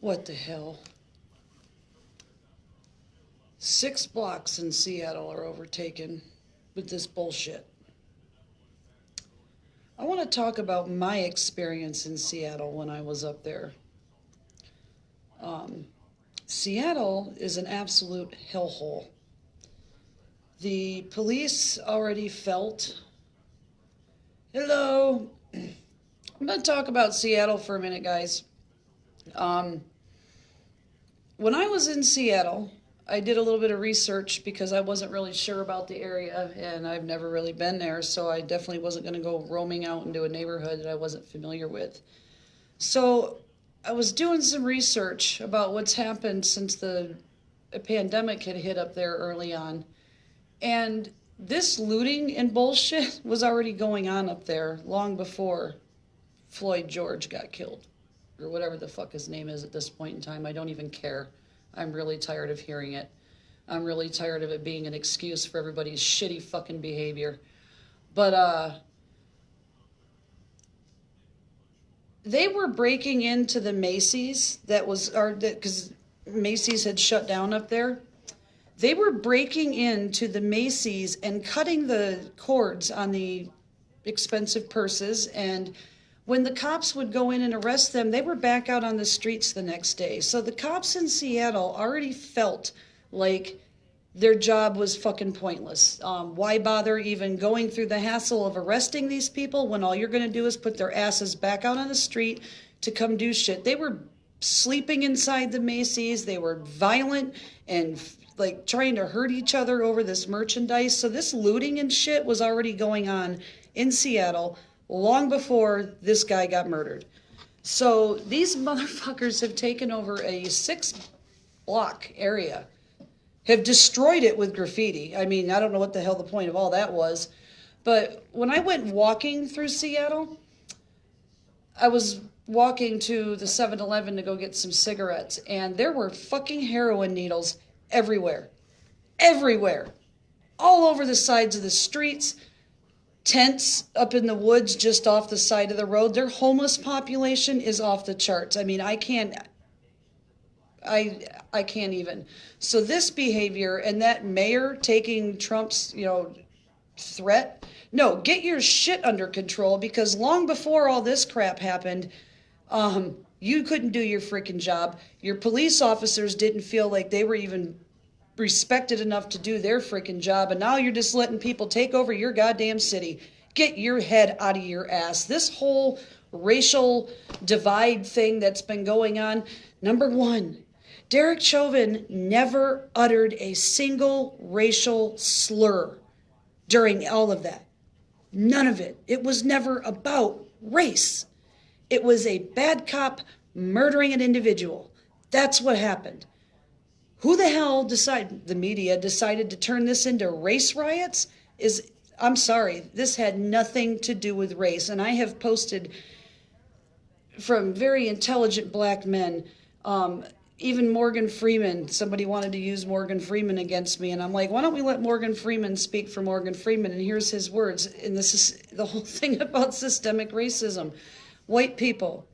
What the hell? 6 blocks in Seattle are overtaken with this bullshit. I want to talk about my experience in Seattle when I was up there. Seattle is an absolute hellhole. The police already felt... Hello. I'm going to talk about Seattle for a minute, guys. When I was in Seattle, I did a little bit of research because I wasn't really sure about the area, and I've never really been there, so I definitely wasn't going to go roaming out into a neighborhood that I wasn't familiar with. So I was doing some research about what's happened since the pandemic had hit up there early on. And this looting and bullshit was already going on up there long before Floyd George got killed. Or whatever the fuck his name is at this point in time. I don't even care. I'm really tired of hearing it. I'm really tired of it being an excuse for everybody's shitty fucking behavior. But, they were breaking into the Macy's because Macy's had shut down up there. They were breaking into the Macy's and cutting the cords on the expensive purses, and when the cops would go in and arrest them, they were back out on the streets the next day. So the cops in Seattle already felt like their job was fucking pointless. Why bother even going through the hassle of arresting these people when all you're going to do is put their asses back out on the street to come do shit? They were sleeping inside the Macy's. They were violent and like trying to hurt each other over this merchandise. So this looting and shit was already going on in Seattle long before this guy got murdered. So these motherfuckers have taken over a 6-block area, have destroyed it with graffiti. I mean, I don't know what the hell the point of all that was. But when I went walking through Seattle, I was walking to the 7-Eleven to go get some cigarettes, and there were fucking heroin needles everywhere. Everywhere. All over the sides of the streets. Tents up in the woods just off the side of the road. Their homeless population is off the charts. I mean, I can't even. So this behavior and that mayor taking Trump's, threat. No, get your shit under control, because long before all this crap happened, you couldn't do your freaking job. Your police officers didn't feel like they were even respected enough to do their freaking job, and now you're just letting people take over your goddamn city. Get your head out of your ass. This whole racial divide thing that's been going on, number one, Derek Chauvin never uttered a single racial slur during all of that. None of it. It was never about race. It was a bad cop murdering an individual. That's what happened. Who the hell the media decided to turn this into race riots? I'm sorry, this had nothing to do with race. And I have posted from very intelligent black men, even Morgan Freeman. Somebody wanted to use Morgan Freeman against me, and I'm like, why don't we let Morgan Freeman speak for Morgan Freeman? And here's his words, and this is the whole thing about systemic racism. White people,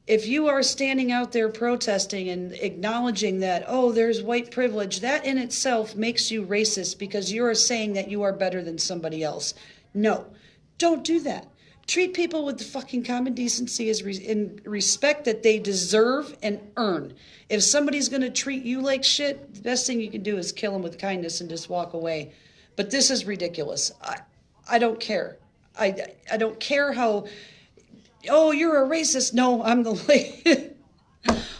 if you are standing out there protesting and acknowledging that, oh, there's white privilege, that in itself makes you racist because you are saying that you are better than somebody else. No, don't do that. Treat people with the fucking common decency and respect that they deserve and earn. If somebody's going to treat you like shit, the best thing you can do is kill them with kindness and just walk away. But this is ridiculous. I don't care. I don't care how... Oh, you're a racist. No, I'm the...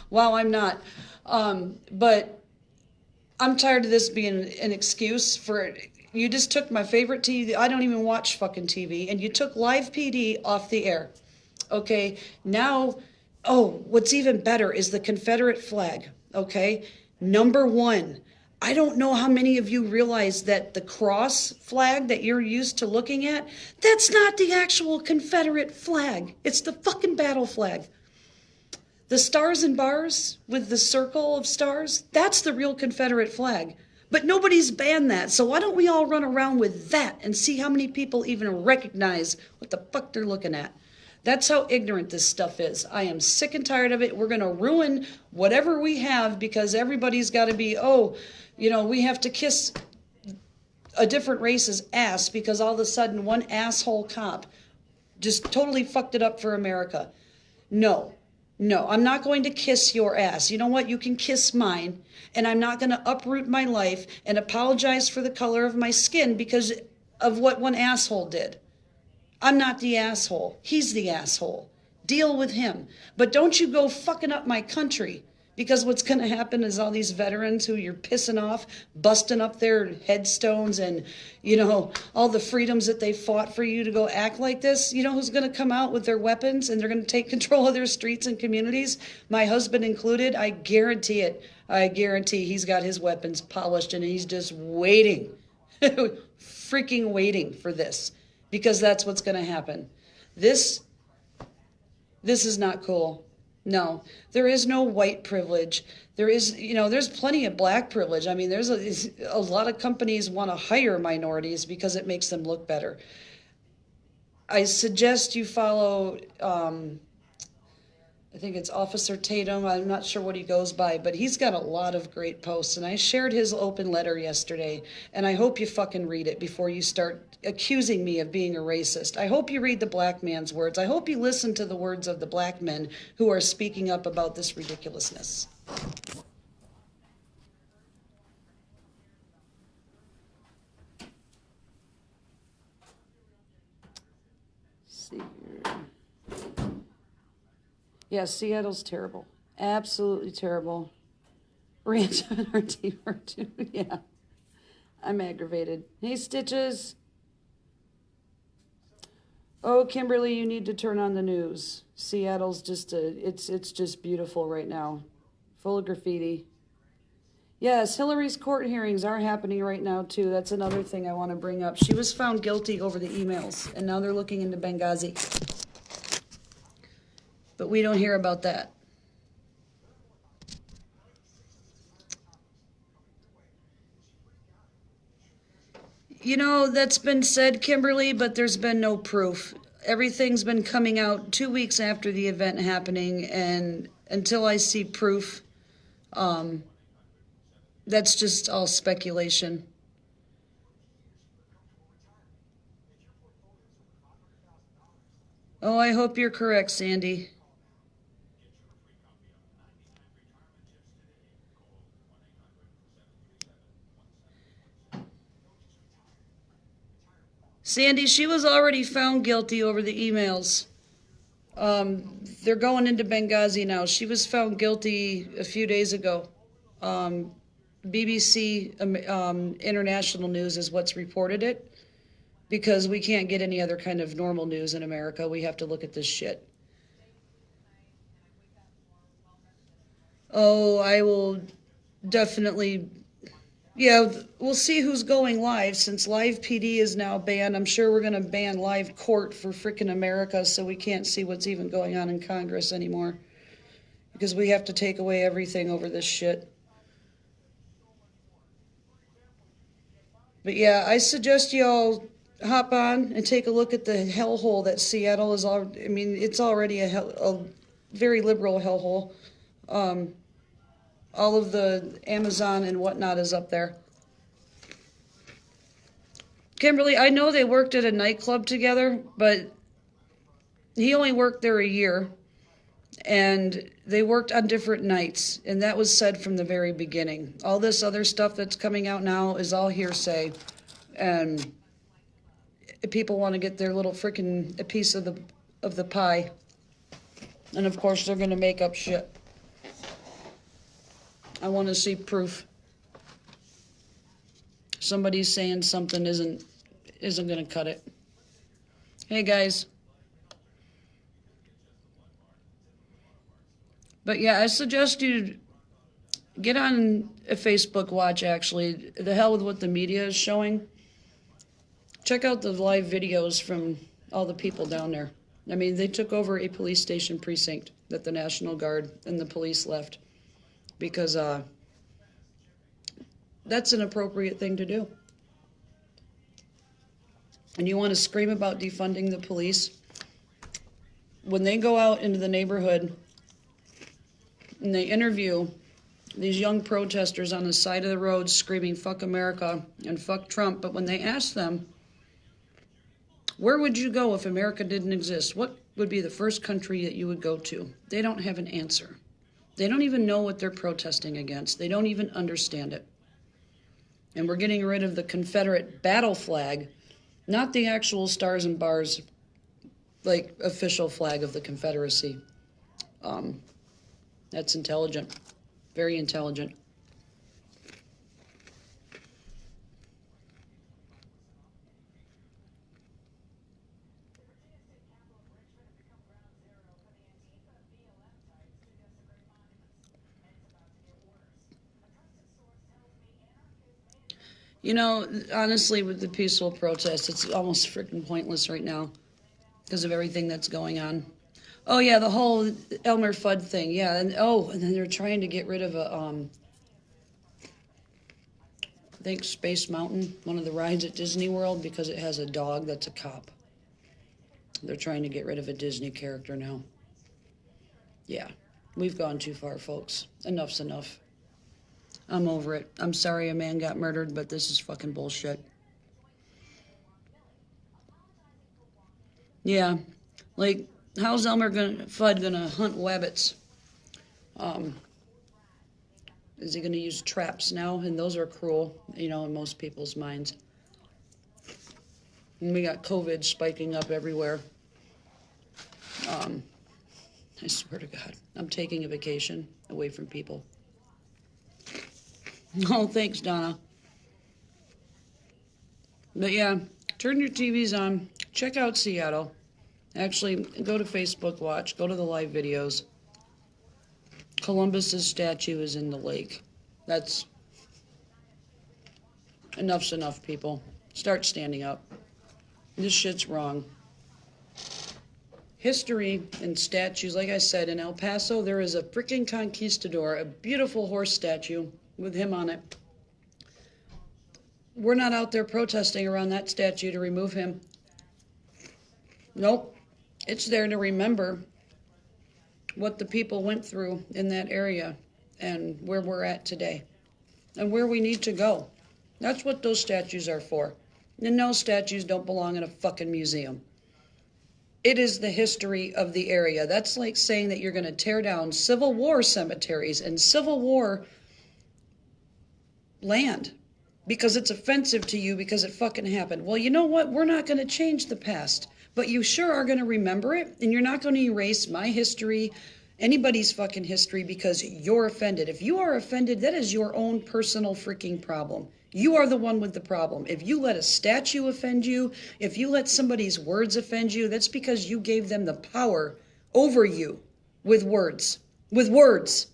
Well, I'm not. But I'm tired of this being an excuse for... You just took my favorite TV. I don't even watch fucking TV. And you took Live PD off the air. Okay? Now, what's even better is the Confederate flag. Okay? Number one. I don't know how many of you realize that the cross flag that you're used to looking at, that's not the actual Confederate flag. It's the fucking battle flag. The stars and bars with the circle of stars, that's the real Confederate flag. But nobody's banned that, so why don't we all run around with that and see how many people even recognize what the fuck they're looking at? That's how ignorant this stuff is. I am sick and tired of it. We're going to ruin whatever we have because everybody's got to be, oh, you know, we have to kiss a different race's ass because all of a sudden one asshole cop just totally fucked it up for America. No, no, I'm not going to kiss your ass. You know what? You can kiss mine, and I'm not going to uproot my life and apologize for the color of my skin because of what one asshole did. I'm not the asshole. He's the asshole. Deal with him. But don't you go fucking up my country, because what's going to happen is all these veterans who you're pissing off, busting up their headstones and, you know, all the freedoms that they fought for you to go act like this. You know who's going to come out with their weapons and they're going to take control of their streets and communities? My husband included. I guarantee it. I guarantee he's got his weapons polished and he's just waiting, freaking waiting for this, because that's what's going to happen. This is not cool. No, there is no white privilege. There is, you know, there's plenty of black privilege. I mean, there's a lot of companies want to hire minorities because it makes them look better. I suggest you follow, I think it's Officer Tatum. I'm not sure what he goes by, but he's got a lot of great posts. And I shared his open letter yesterday, and I hope you fucking read it before you start accusing me of being a racist. I hope you read the black man's words. I hope you listen to the words of the black men who are speaking up about this ridiculousness. Let's see here. Yeah, Seattle's terrible. Absolutely terrible. Rant on our team or two. Yeah. I'm aggravated. Hey, Stitches. Oh, Kimberly, you need to turn on the news. Seattle's just it's just beautiful right now. Full of graffiti. Yes, Hillary's court hearings are happening right now too. That's another thing I want to bring up. She was found guilty over the emails, and now they're looking into Benghazi. But we don't hear about that. You know, that's been said, Kimberly, but there's been no proof. Everything's been coming out 2 weeks after the event happening, and until I see proof, that's just all speculation. Oh, I hope you're correct, Sandy. Sandy, she was already found guilty over the emails. They're going into Benghazi now. She was found guilty a few days ago. BBC International News is what's reported it, because we can't get any other kind of normal news in America. We have to look at this shit. Oh, I will definitely... Yeah, we'll see who's going live. Since live PD is now banned, I'm sure we're going to ban live court for frickin' America, so we can't see what's even going on in Congress anymore. Because we have to take away everything over this shit. But yeah, I suggest y'all hop on and take a look at the hellhole that Seattle is. I mean, it's already a very liberal hellhole. All of the Amazon and whatnot is up there. Kimberly, I know they worked at a nightclub together, but he only worked there a year, and they worked on different nights, and that was said from the very beginning. All this other stuff that's coming out now is all hearsay, and people want to get their little freaking piece of the pie, and of course they're going to make up shit. I want to see proof. Somebody's saying something isn't going to cut it. Hey, guys. But yeah, I suggest you get on a Facebook watch, actually. The hell with what the media is showing. Check out the live videos from all the people down there. I mean, they took over a police station precinct that the National Guard and the police left. Because that's an appropriate thing to do. And you want to scream about defunding the police? when they go out into the neighborhood and they interview these young protesters on the side of the road screaming, fuck America and fuck Trump, but when they ask them, where would you go if America didn't exist? What would be the first country that you would go to? They don't have an answer. They don't even know what they're protesting against. They don't even understand it. And we're getting rid of the Confederate battle flag, not the actual stars and bars, like official flag of the Confederacy. That's intelligent. Very intelligent. You know, honestly, with the peaceful protest, it's almost freaking pointless right now because of everything that's going on. Oh, yeah, the whole Elmer Fudd thing, yeah. And then they're trying to get rid of a, I think Space Mountain, one of the rides at Disney World, because it has a dog that's a cop. They're trying to get rid of a Disney character now. Yeah, we've gone too far, folks. Enough's enough. I'm over it. I'm sorry a man got murdered, but this is fucking bullshit. Yeah, like, how's Elmer Fudd gonna hunt wabbits? Is he gonna use traps now? And those are cruel, you know, in most people's minds. And we got COVID spiking up everywhere. I swear to God, I'm taking a vacation away from people. Oh, thanks, Donna. But yeah, turn your TVs on. Check out Seattle. Actually, go to Facebook Watch. Go to the live videos. Columbus's statue is in the lake. That's... Enough's enough, people. Start standing up. This shit's wrong. History and statues, like I said, in El Paso, there is a freaking conquistador, a beautiful horse statue with him on it. We're not out there protesting around that statue to remove him. Nope. It's there to remember what the people went through in that area and where we're at today and where we need to go. That's what those statues are for. And no, statues don't belong in a fucking museum. It is the history of the area. That's like saying that you're going to tear down Civil War cemeteries and Civil War land because it's offensive to you because it fucking happened. Well, you know what? We're not going to change the past, but you sure are going to remember it, and you're not going to erase my history, anybody's fucking history, because you're offended. If you are offended, that is your own personal freaking problem. You are the one with the problem. If you let a statue offend you, if you let somebody's words offend you, that's because you gave them the power over you with words. With words.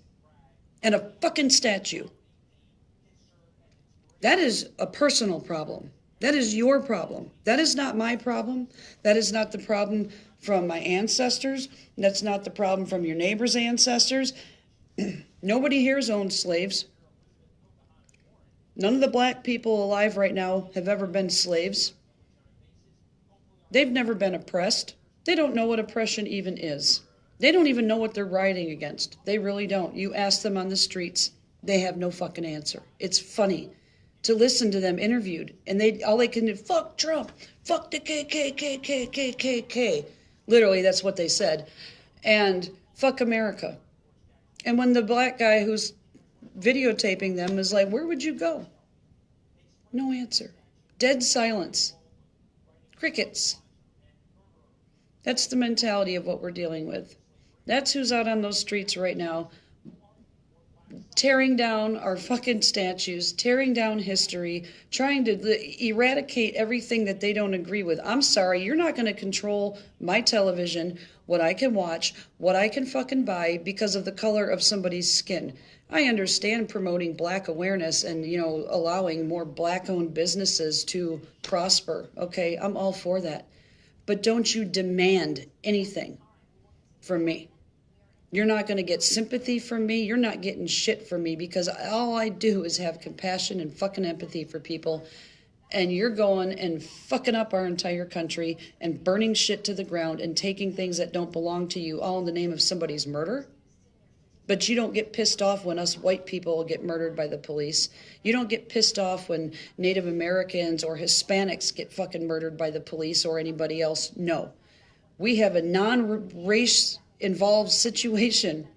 And a fucking statue. That is a personal problem. That is your problem. That is not my problem. That is not the problem from my ancestors. That's not the problem from your neighbor's ancestors. Nobody here's owned slaves. None of the black people alive right now have ever been slaves. They've never been oppressed. They don't know what oppression even is. They don't even know what they're rioting against. They really don't. You ask them on the streets, they have no fucking answer. It's funny to listen to them interviewed, and all they can do, fuck Trump, fuck the KKK. Literally, that's what they said. And fuck America. And when the black guy who's videotaping them is like, where would you go? No answer. Dead silence. Crickets. That's the mentality of what we're dealing with. That's who's out on those streets right now, tearing down our fucking statues, tearing down history, trying to eradicate everything that they don't agree with. I'm sorry, you're not going to control my television, what I can watch, what I can fucking buy because of the color of somebody's skin. I understand promoting black awareness and, you know, allowing more black-owned businesses to prosper. Okay, I'm all for that. But don't you demand anything from me. You're not going to get sympathy from me. You're not getting shit from me because all I do is have compassion and fucking empathy for people. And you're going and fucking up our entire country and burning shit to the ground and taking things that don't belong to you, all in the name of somebody's murder. But you don't get pissed off when us white people get murdered by the police. You don't get pissed off when Native Americans or Hispanics get fucking murdered by the police or anybody else. No. We have a non-race involved situation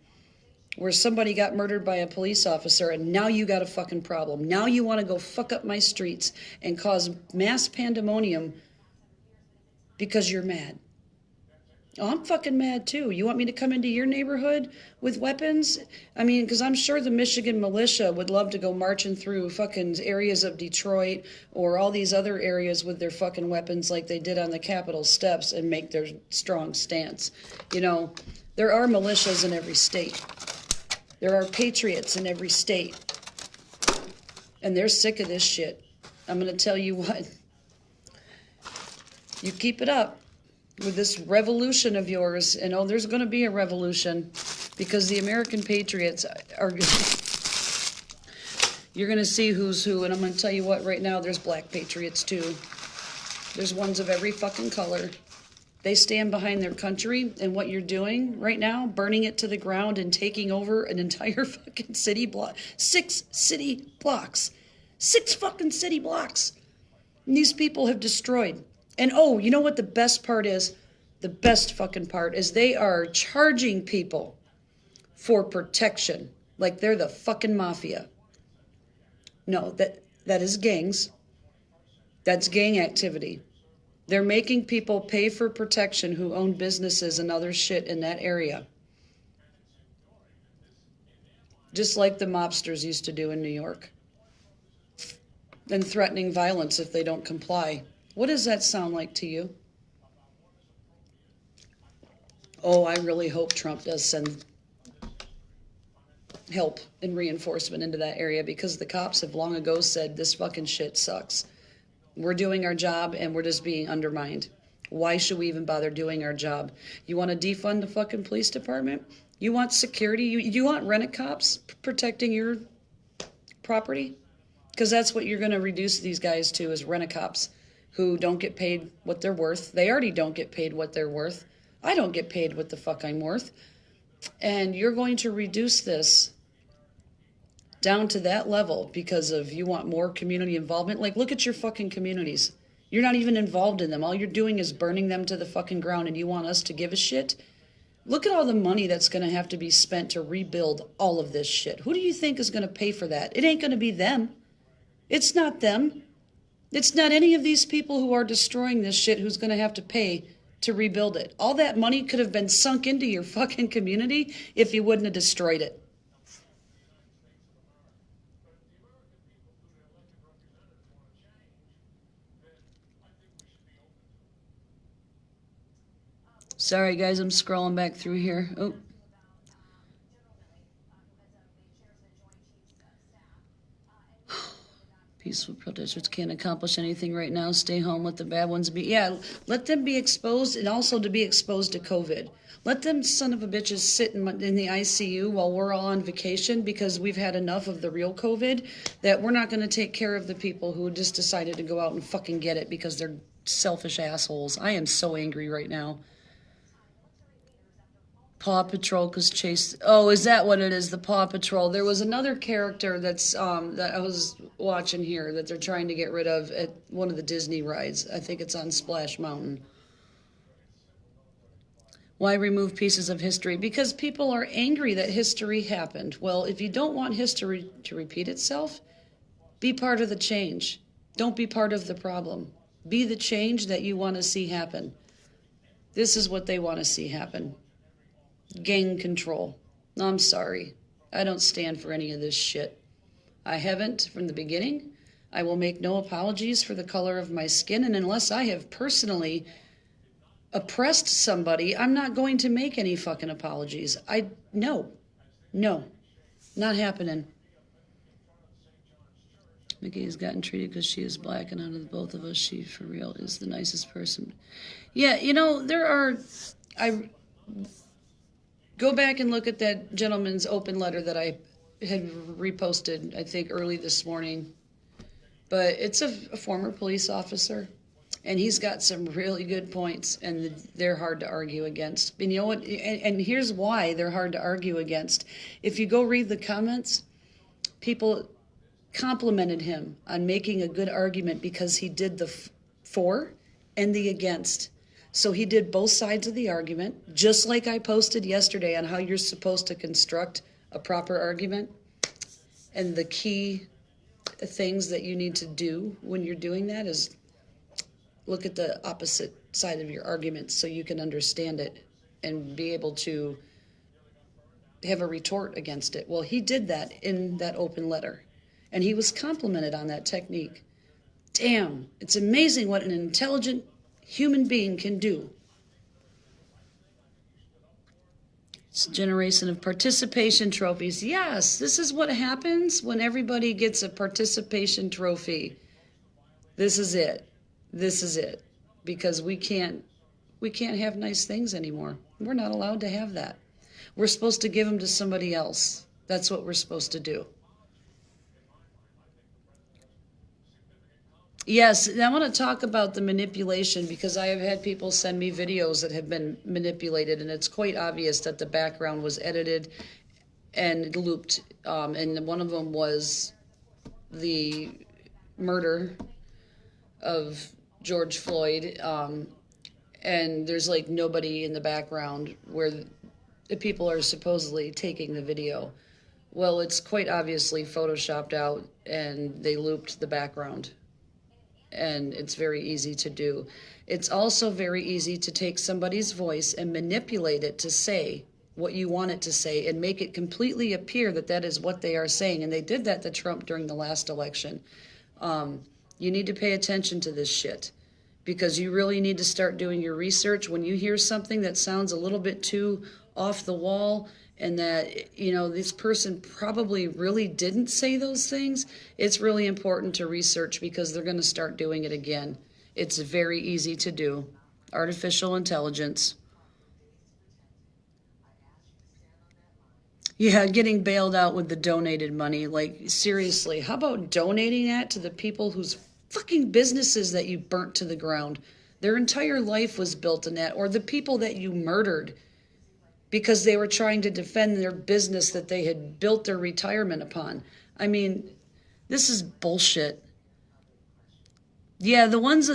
where somebody got murdered by a police officer, and now you got a fucking problem. Now you want to go fuck up my streets and cause mass pandemonium because you're mad. Oh, I'm fucking mad too. You want me to come into your neighborhood with weapons? I mean, because I'm sure the Michigan militia would love to go marching through fucking areas of Detroit or all these other areas with their fucking weapons like they did on the Capitol steps and make their strong stance. You know, there are militias in every state. There are patriots in every state. And they're sick of this shit. I'm going to tell you what. You keep it up with this revolution of yours, and oh, there's going to be a revolution because the American patriots are... You're going to see who's who, and I'm going to tell you what, right now, there's black patriots too. There's ones of every fucking color. They stand behind their country, and what you're doing right now, burning it to the ground and taking over an entire fucking city block. 6 city blocks. 6 fucking city blocks. And these people have destroyed. And oh, you know what the best part is? The best fucking part is they are charging people for protection. Like they're the fucking mafia. No, that is gangs. That's gang activity. They're making people pay for protection who own businesses and other shit in that area. Just like the mobsters used to do in New York. And threatening violence if they don't comply. What does that sound like to you? Oh, I really hope Trump does send help and reinforcement into that area because the cops have long ago said this fucking shit sucks. We're doing our job and we're just being undermined. Why should we even bother doing our job? You want to defund the fucking police department? You want security? You want rent-a-cops protecting your property? Because that's what you're going to reduce these guys to is rent-a-cops who don't get paid what they're worth. They already don't get paid what they're worth. I don't get paid what the fuck I'm worth. And you're going to reduce this down to that level because of you want more community involvement. Like, look at your fucking communities. You're not even involved in them. All you're doing is burning them to the fucking ground, and you want us to give a shit? Look at all the money that's going to have to be spent to rebuild all of this shit. Who do you think is going to pay for that? It ain't going to be them. It's not them. It's not any of these people who are destroying this shit who's going to have to pay to rebuild it. All that money could have been sunk into your fucking community if you wouldn't have destroyed it. Sorry, guys, I'm scrolling back through here. Oh. Peaceful protesters can't accomplish anything right now. Stay home, let the bad ones be. Yeah, let them be exposed and also to be exposed to COVID. Let them son of a bitches sit in the ICU while we're all on vacation because we've had enough of the real COVID that we're not going to take care of the people who just decided to go out and fucking get it because they're selfish assholes. I am so angry right now. Paw Patrol because Chase... Oh, is that what it is? The Paw Patrol. There was another character that's that I was watching here that they're trying to get rid of at one of the Disney rides. I think it's on Splash Mountain. Why remove pieces of history? Because people are angry that history happened. Well, if you don't want history to repeat itself, be part of the change. Don't be part of the problem. Be the change that you want to see happen. This is what they want to see happen. Gang control. I'm sorry. I don't stand for any of this shit. I haven't from the beginning. I will make no apologies for the color of my skin, and unless I have personally oppressed somebody, I'm not going to make any fucking apologies. No, not happening. Mickey has gotten treated because she is black, and out of the both of us, she for real is the nicest person. Yeah, you know, I go back and look at that gentleman's open letter that I had reposted, I think, early this morning. But it's a former police officer, and he's got some really good points, and they're hard to argue against. And you know what? And here's why they're hard to argue against. If you go read the comments, people complimented him on making a good argument because he did the for and the against. So he did both sides of the argument, just like I posted yesterday on how you're supposed to construct a proper argument and the key things that you need to do when you're doing that is look at the opposite side of your argument so you can understand it and be able to have a retort against it. Well, he did that in that open letter, and he was complimented on that technique. Damn, it's amazing what an intelligent human being can do. It's a generation of participation trophies. Yes, this is what happens when everybody gets a participation trophy. This is it. This is it. Because we can't have nice things anymore. We're not allowed to have that. We're supposed to give them to somebody else. That's what we're supposed to do. Yes, I want to talk about the manipulation because I have had people send me videos that have been manipulated, and it's quite obvious that the background was edited and looped. And one of them was the murder of George Floyd. And there's like nobody in the background where the people are supposedly taking the video. Well, it's quite obviously photoshopped out, and they looped the background. And it's very easy to do. It's also very easy to take somebody's voice and manipulate it to say what you want it to say and make it completely appear that that is what they are saying. And they did that to Trump during the last election. You need to pay attention to this shit because you really need to start doing your research. When you hear something that sounds a little bit too off the wall and that, you know, this person probably really didn't say those things, it's really important to research because they're going to start doing it again. It's very easy to do. Artificial intelligence. Yeah, getting bailed out with the donated money. Like, seriously, how about donating that to the people whose fucking businesses that you burnt to the ground? Their entire life was built in that. Or the people that you murdered because they were trying to defend their business that they had built their retirement upon. I mean, this is bullshit. Yeah, the ones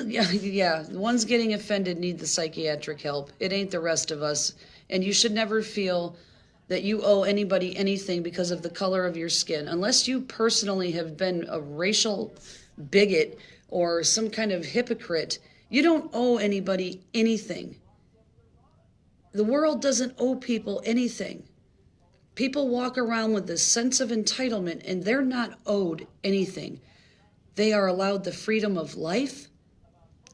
getting offended need the psychiatric help. It ain't the rest of us. And you should never feel that you owe anybody anything because of the color of your skin. Unless you personally have been a racial bigot or some kind of hypocrite, you don't owe anybody anything. The world doesn't owe people anything. People walk around with this sense of entitlement, and they're not owed anything. They are allowed the freedom of life,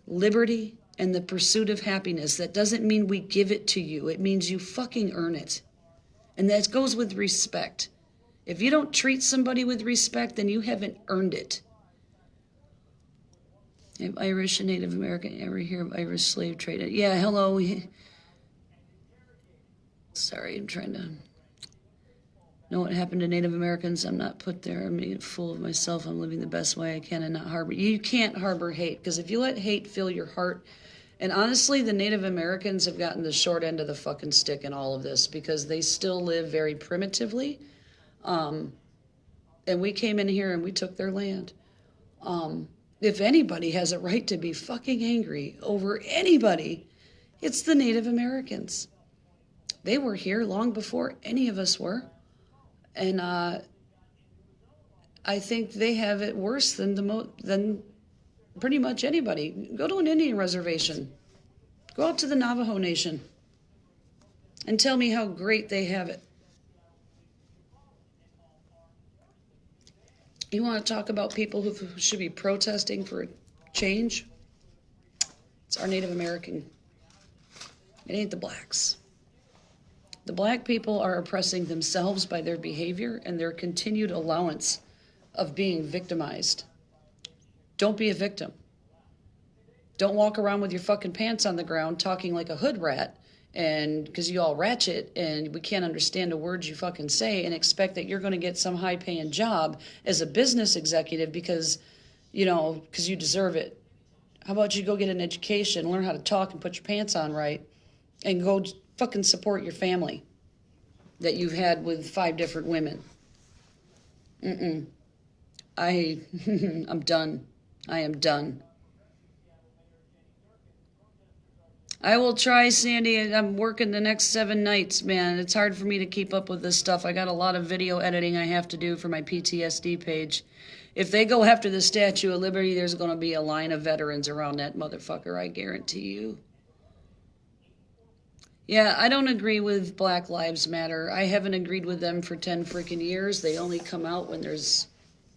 liberty, and the pursuit of happiness. That doesn't mean we give it to you. It means you fucking earn it. And that goes with respect. If you don't treat somebody with respect, then you haven't earned it. Irish and Native American, ever hear of Irish slave trade? Yeah, hello. Sorry, I'm trying to know what happened to Native Americans. I'm not put there. I'm making a fool of myself. I'm living the best way I can and not harbor. You can't harbor hate, because if you let hate fill your heart, and honestly, the Native Americans have gotten the short end of the fucking stick in all of this because they still live very primitively. And we came in here and we took their land. If anybody has a right to be fucking angry over anybody, it's the Native Americans. They were here long before any of us were. And I think they have it worse than pretty much anybody. Go to an Indian reservation. Go out to the Navajo Nation and tell me how great they have it. You want to talk about people who should be protesting for change? It's our Native American. It ain't the blacks. The black people are oppressing themselves by their behavior and their continued allowance of being victimized. Don't be a victim. Don't walk around with your fucking pants on the ground talking like a hood rat, and because you all ratchet and we can't understand a word you fucking say, and expect that you're going to get some high-paying job as a business executive because you know, because you deserve it. How about you go get an education, learn how to talk and put your pants on right, and go fucking support your family that you've had with 5 different women. I'm done. I am done. I will try, Sandy. I'm working the next 7 nights, man. It's hard for me to keep up with this stuff. I got a lot of video editing I have to do for my PTSD page. If they go after the Statue of Liberty, there's going to be a line of veterans around that motherfucker, I guarantee you. Yeah, I don't agree with Black Lives Matter. I haven't agreed with them for 10 freaking years. They only come out when there's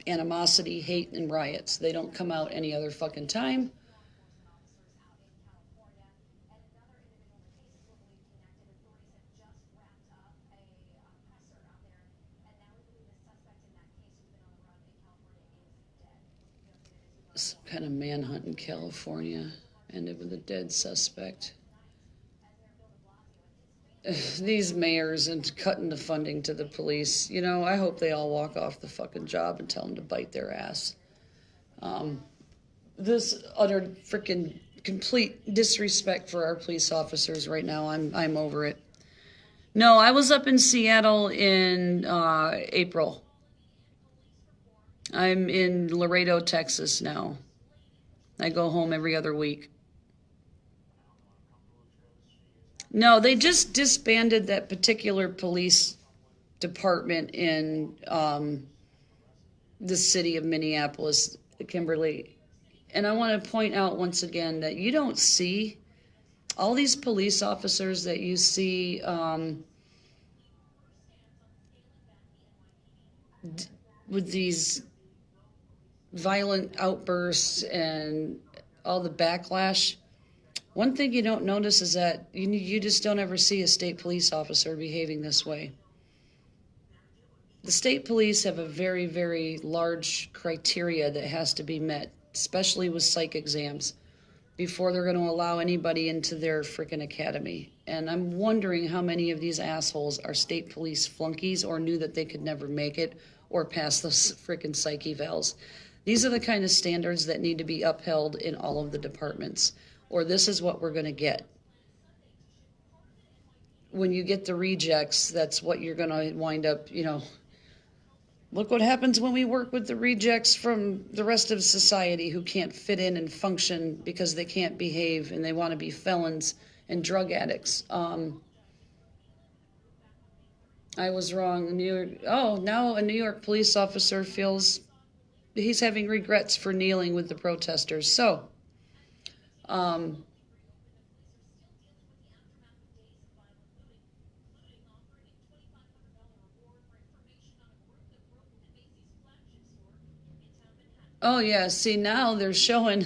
animosity, hate, and riots. They don't come out any other fucking time. Some kind of manhunt in California ended with a dead suspect. These mayors and cutting the funding to the police, you know, I hope they all walk off the fucking job and tell them to bite their ass. This utter freaking complete disrespect for our police officers right now, I'm over it. No, I was up in Seattle in April. I'm in Laredo, Texas now. I go home every other week. No, they just disbanded that particular police department in the city of Minneapolis, Kimberly. And I want to point out once again that you don't see all these police officers that you see with these violent outbursts and all the backlash. One thing you don't notice is that you just don't ever see a state police officer behaving this way. The state police have a very, very large criteria that has to be met, especially with psych exams, before they're going to allow anybody into their freaking academy. And I'm wondering how many of these assholes are state police flunkies or knew that they could never make it or pass those freaking psych evals. These are the kind of standards that need to be upheld in all of the departments, or this is what we're going to get. When you get the rejects, that's what you're going to wind up, you know. Look what happens when we work with the rejects from the rest of society who can't fit in and function because they can't behave and they want to be felons and drug addicts. I was wrong. Now a New York police officer feels he's having regrets for kneeling with the protesters. So, oh yeah, see now they're showing,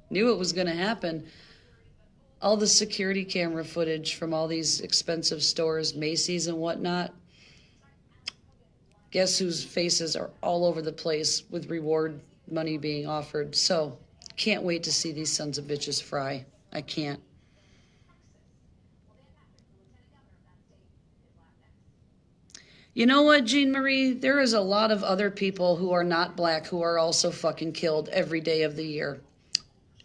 knew it was going to happen, all the security camera footage from all these expensive stores, Macy's and whatnot. Guess whose faces are all over the place with reward money being offered. So, can't wait to see these sons of bitches fry. I can't. You know what, Jean Marie? There is a lot of other people who are not black who are also fucking killed every day of the year.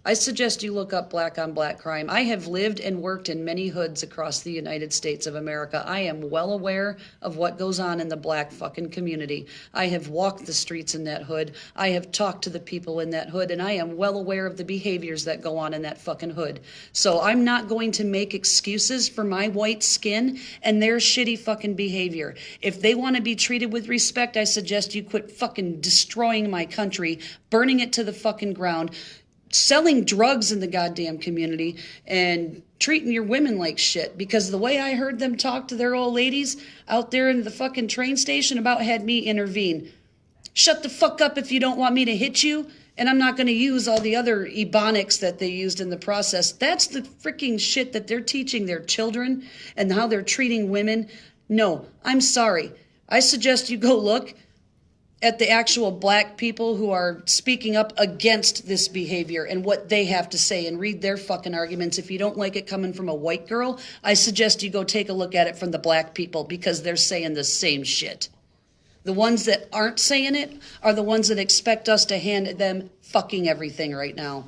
I suggest you look up black on black crime. I have lived and worked in many hoods across the United States of America. I am well aware of what goes on in the black fucking community. I have walked the streets in that hood. I have talked to the people in that hood, and I am well aware of the behaviors that go on in that fucking hood. So I'm not going to make excuses for my white skin and their shitty fucking behavior. If they want to be treated with respect, I suggest you quit fucking destroying my country, burning it to the fucking ground, selling drugs in the goddamn community, and treating your women like shit. Because the way I heard them talk to their old ladies out there in the fucking train station about had me intervene. Shut the fuck up if you don't want me to hit you, and I'm not going to use all the other ebonics that they used in the process. That's the freaking shit that they're teaching their children and how they're treating women. No, I'm sorry. I suggest you go look at the actual black people who are speaking up against this behavior and what they have to say and read their fucking arguments. If you don't like it coming from a white girl, I suggest you go take a look at it from the black people because they're saying the same shit. The ones that aren't saying it are the ones that expect us to hand them fucking everything right now.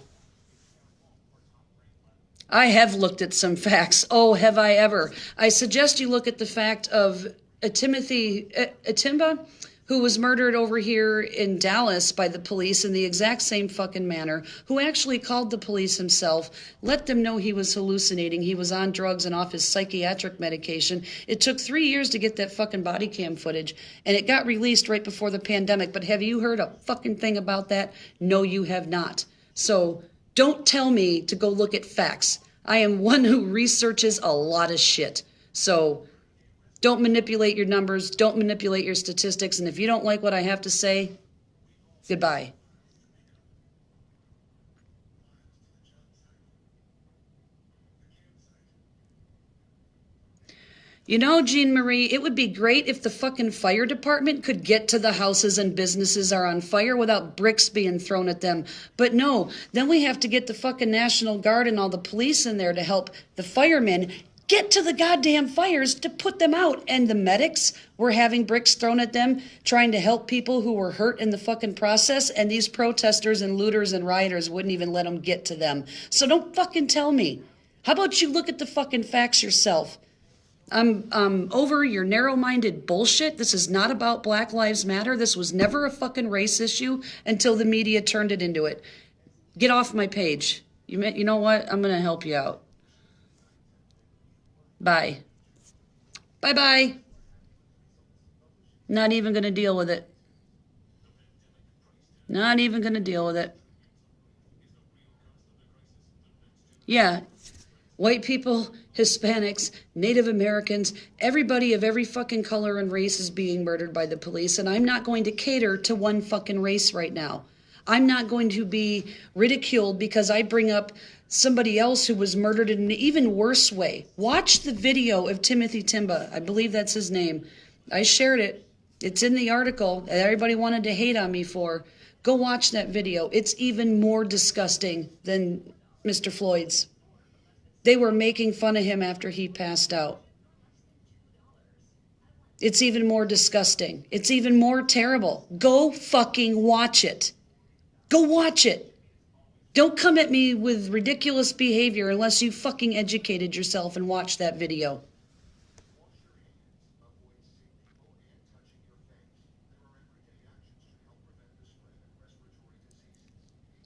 I have looked at some facts. Oh, have I ever? I suggest you look at the fact of Atimba, who was murdered over here in Dallas by the police in the exact same fucking manner, who actually called the police himself, let them know he was hallucinating, he was on drugs and off his psychiatric medication. It took 3 years to get that fucking body cam footage, and it got released right before the pandemic. But have you heard a fucking thing about that? No, you have not. So don't tell me to go look at facts. I am one who researches a lot of shit. So don't manipulate your numbers. Don't manipulate your statistics. And if you don't like what I have to say, goodbye. You know, Jean Marie, it would be great if the fucking fire department could get to the houses and businesses are on fire without bricks being thrown at them. But no, then we have to get the fucking National Guard and all the police in there to help the firemen get to the goddamn fires to put them out. And the medics were having bricks thrown at them, trying to help people who were hurt in the fucking process. And these protesters and looters and rioters wouldn't even let them get to them. So don't fucking tell me. How about you look at the fucking facts yourself? I'm over your narrow-minded bullshit. This is not about Black Lives Matter. This was never a fucking race issue until the media turned it into it. Get off my page. You know what? I'm going to help you out. Bye. Bye-bye. Not even going to deal with it. Not even going to deal with it. Yeah. White people, Hispanics, Native Americans, everybody of every fucking color and race is being murdered by the police, and I'm not going to cater to one fucking race right now. I'm not going to be ridiculed because I bring up somebody else who was murdered in an even worse way. Watch the video of Timothy Timba. I believe that's his name. I shared it. It's in the article that everybody wanted to hate on me for. Go watch that video. It's even more disgusting than Mr. Floyd's. They were making fun of him after he passed out. It's even more disgusting. It's even more terrible. Go fucking watch it. Go watch it. Don't come at me with ridiculous behavior unless you fucking educated yourself and watched that video.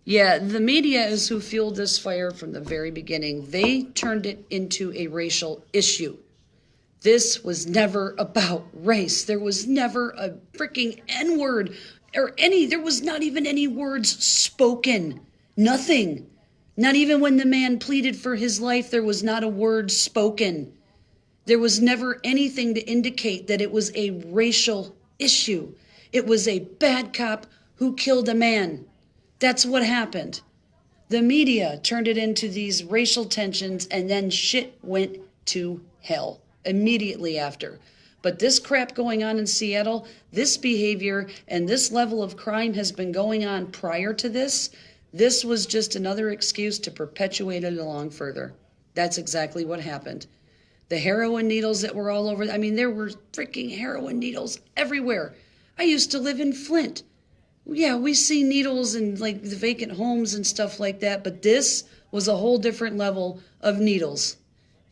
Yeah, the media is who fueled this fire from the very beginning. They turned it into a racial issue. This was never about race. There was never a freaking N-word or there was not even any words spoken. Nothing. Not even when the man pleaded for his life, there was not a word spoken. There was never anything to indicate that it was a racial issue. It was a bad cop who killed a man. That's what happened. The media turned it into these racial tensions, and then shit went to hell immediately after. But this crap going on in Seattle, this behavior and this level of crime has been going on prior to this. This was just another excuse to perpetuate it along further. That's exactly what happened. The heroin needles that were all over, I mean, there were freaking heroin needles everywhere. I used to live in Flint. Yeah, we see needles in like the vacant homes and stuff like that, but this was a whole different level of needles.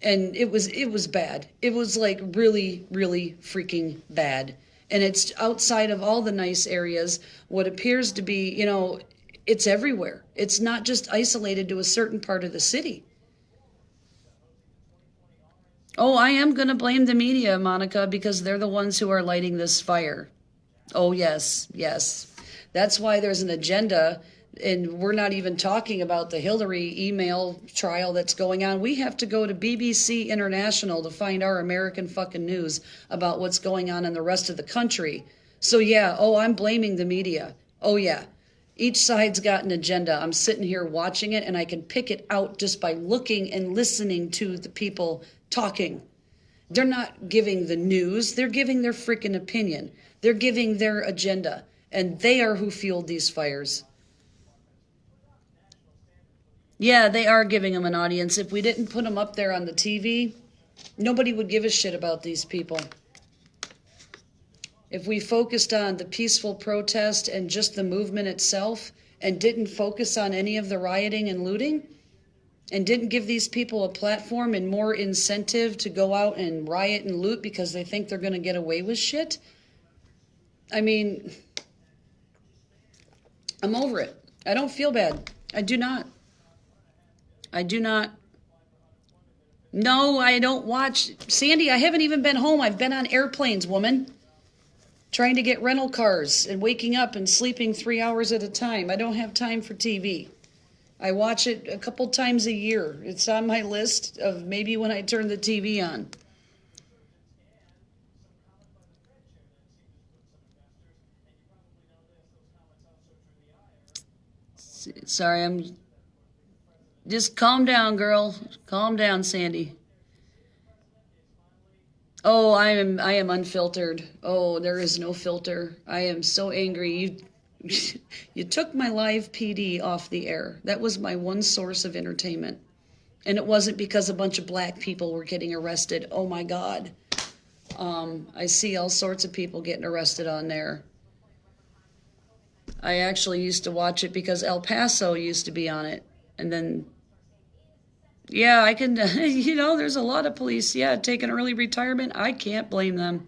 And it was bad. It was like really, really freaking bad. And it's outside of all the nice areas, what appears to be, it's everywhere. It's not just isolated to a certain part of the city. Oh, I am going to blame the media, Monica, because they're the ones who are lighting this fire. Oh, yes, yes. That's why there's an agenda, and we're not even talking about the Hillary email trial that's going on. We have to go to BBC International to find our American fucking news about what's going on in the rest of the country. So yeah, I'm blaming the media. Oh yeah. Each side's got an agenda. I'm sitting here watching it, and I can pick it out just by looking and listening to the people talking. They're not giving the news. They're giving their freaking opinion. They're giving their agenda. And they are who fueled these fires. Yeah, they are giving them an audience. If we didn't put them up there on the TV, nobody would give a shit about these people. if we focused on the peaceful protest and just the movement itself and didn't focus on any of the rioting and looting and didn't give these people a platform and more incentive to go out and riot and loot because they think they're going to get away with shit, I mean, I'm over it. I don't feel bad. I do not. I do not. No, I don't watch. Sandy, I haven't even been home. I've been on airplanes, woman. Trying to get rental cars and waking up and sleeping 3 hours at a time. I don't have time for TV. I watch it a couple times a year. It's on my list of maybe when I turn the TV on. Sorry, I'm... Just calm down, girl. Calm down, Sandy. Oh, I am unfiltered. Oh, there is no filter. I am so angry. You took my live PD off the air. That was my one source of entertainment. And it wasn't because a bunch of black people were getting arrested. Oh my God. I see all sorts of people getting arrested on there. I actually used to watch it because El Paso used to be on it. And then, yeah, I can, there's a lot of police, taking early retirement. I can't blame them.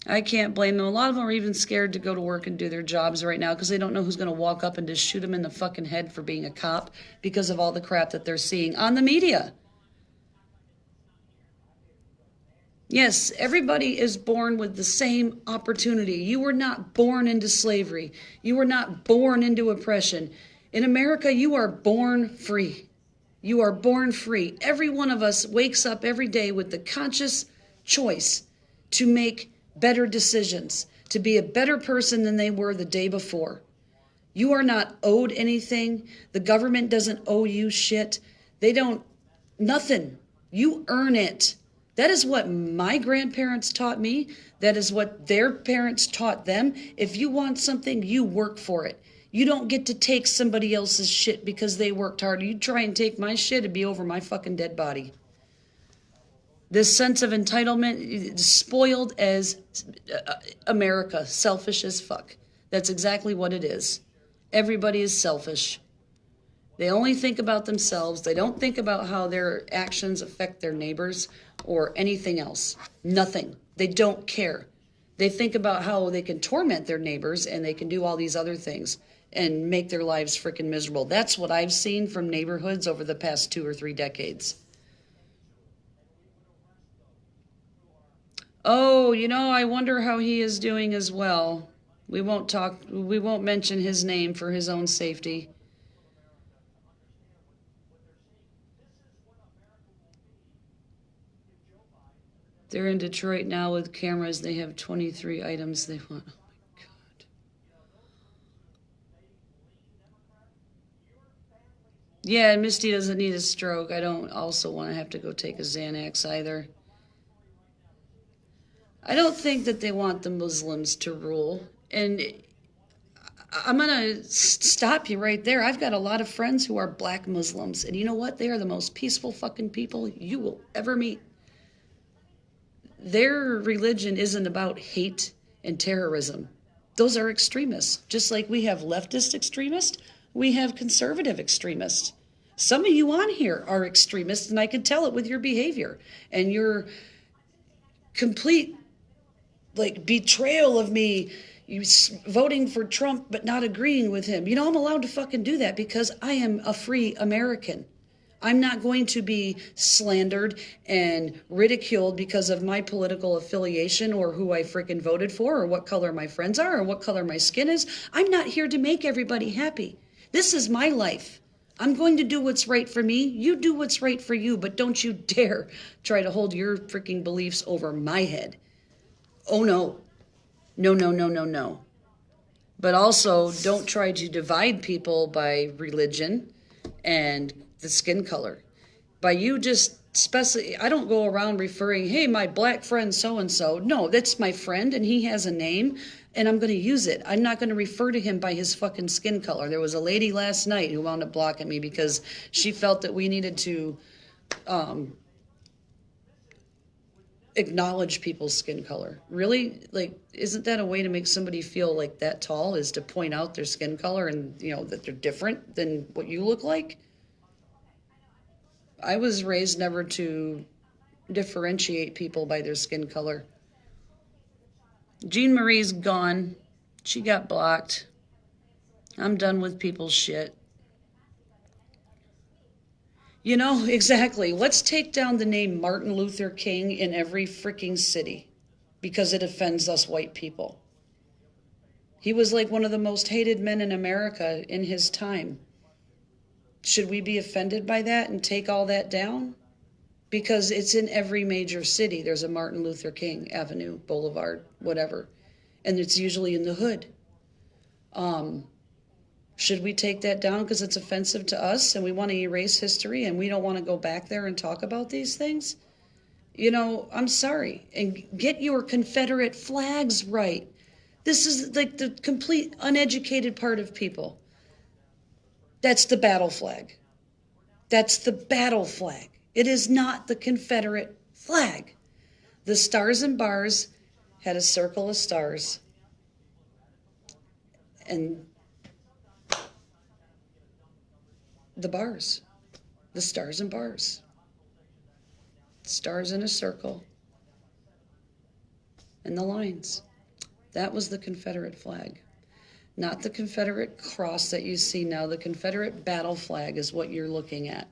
I can't blame them. A lot of them are even scared to go to work and do their jobs right now because they don't know who's going to walk up and just shoot them in the fucking head for being a cop because of all the crap that they're seeing on the media. Yes, everybody is born with the same opportunity. You were not born into slavery. You were not born into oppression. In America, you are born free. You are born free. Every one of us wakes up every day with the conscious choice to make better decisions, to be a better person than they were the day before. You are not owed anything. The government doesn't owe you shit. They don't, nothing. You earn it. That is what my grandparents taught me. That is what their parents taught them. If you want something, you work for it. You don't get to take somebody else's shit because they worked hard. You try and take my shit, it'd be over my fucking dead body. This sense of entitlement is spoiled as America, selfish as fuck. That's exactly what it is. Everybody is selfish. They only think about themselves. They don't think about how their actions affect their neighbors or anything else. Nothing. They don't care. They think about how they can torment their neighbors and they can do all these other things and make their lives freaking miserable. That's what I've seen from neighborhoods over the past 2 or 3 decades. Oh, I wonder how he is doing as well. We won't mention his name for his own safety. They're in Detroit now with cameras. They have 23 items they want. Oh my God. Yeah, Misty doesn't need a stroke. I don't also want to have to go take a Xanax either. I don't think that they want the Muslims to rule. And I'm going to stop you right there. I've got a lot of friends who are black Muslims. And you know what? They are the most peaceful fucking people you will ever meet. Their religion isn't about hate and terrorism. Those are extremists. Just like we have leftist extremists, we have conservative extremists. Some of you on here are extremists, and I can tell it with your behavior and your complete betrayal of me, you voting for Trump but not agreeing with him. I'm allowed to fucking do that because I am a free American. I'm not going to be slandered and ridiculed because of my political affiliation or who I freaking voted for or what color my friends are or what color my skin is. I'm not here to make everybody happy. This is my life. I'm going to do what's right for me. You do what's right for you, but don't you dare try to hold your freaking beliefs over my head. Oh, no. No, no, no, no, no. But also, don't try to divide people by religion and the skin color. By you just I don't go around referring, hey, my black friend so-and-so. No, that's my friend, and he has a name, and I'm going to use it. I'm not going to refer to him by his fucking skin color. There was a lady last night who wound up blocking me because she felt that we needed to acknowledge people's skin color. Really? Like, isn't that a way to make somebody feel like that tall, is to point out their skin color and, you know, that they're different than what you look like? I was raised never to differentiate people by their skin color. Jean Marie's gone. She got blocked. I'm done with people's shit. You know, exactly. Let's take down the name Martin Luther King in every freaking city because it offends us white people. He was like one of the most hated men in America in his time. Should we be offended by that and take all that down? Because it's in every major city. There's a Martin Luther King Avenue, Boulevard, whatever. And it's usually in the hood. Should we take that down because it's offensive to us and we want to erase history and we don't want to go back there and talk about these things? You know, I'm sorry. And get your Confederate flags right. This is like the complete uneducated part of people. That's the battle flag. That's the battle flag. It is not the Confederate flag. The stars and bars had a circle of stars. And the bars, the stars and bars. Stars in a circle. And the lines. That was the Confederate flag. Not the Confederate cross that you see now. The Confederate battle flag is what you're looking at.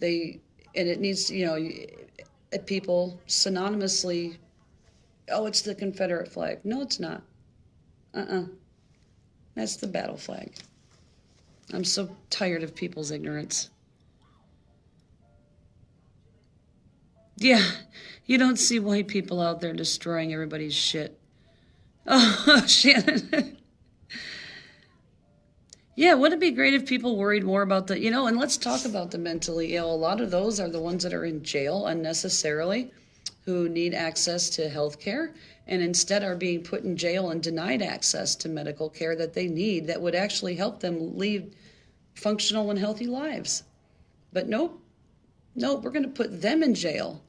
And it needs, you know, people synonymously, oh, it's the Confederate flag. No, it's not. That's the battle flag. I'm so tired of people's ignorance. Yeah, you don't see white people out there destroying everybody's shit. Oh, Shannon. Yeah, wouldn't it be great if people worried more about the, you know, and let's talk about the mentally ill. A lot of those are the ones that are in jail unnecessarily, who need access to health care, and instead are being put in jail and denied access to medical care that they need that would actually help them lead functional and healthy lives. But nope, we're going to put them in jail,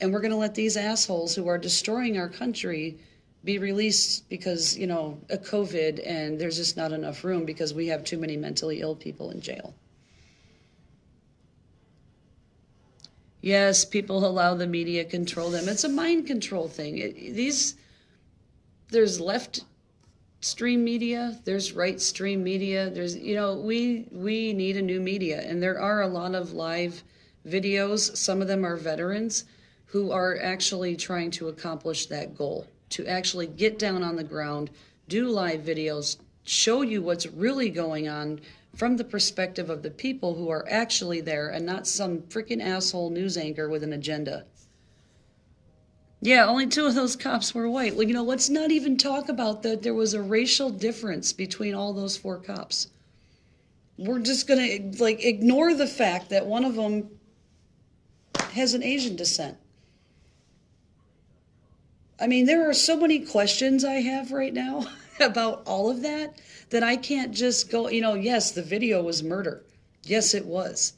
and we're going to let these assholes who are destroying our country be released because, you know, a COVID, and there's just not enough room because we have too many mentally ill people in jail. Yes, people allow the media control them. It's a mind control thing. There's left stream media, there's right stream media. There's, you know, we need a new media, and there are a lot of live videos. Some of them are veterans who are actually trying to accomplish that goal, to actually get down on the ground, do live videos, show you what's really going on from the perspective of the people who are actually there and not some freaking asshole news anchor with an agenda. Yeah, only 2 of those cops were white. Well, you know, let's not even talk about that there was a racial difference between all those 4 cops. We're just going to, like, ignore the fact that one of them has an Asian descent. I mean, there are so many questions I have right now about all of that I can't just go, you know, yes, the video was murder. Yes, it was.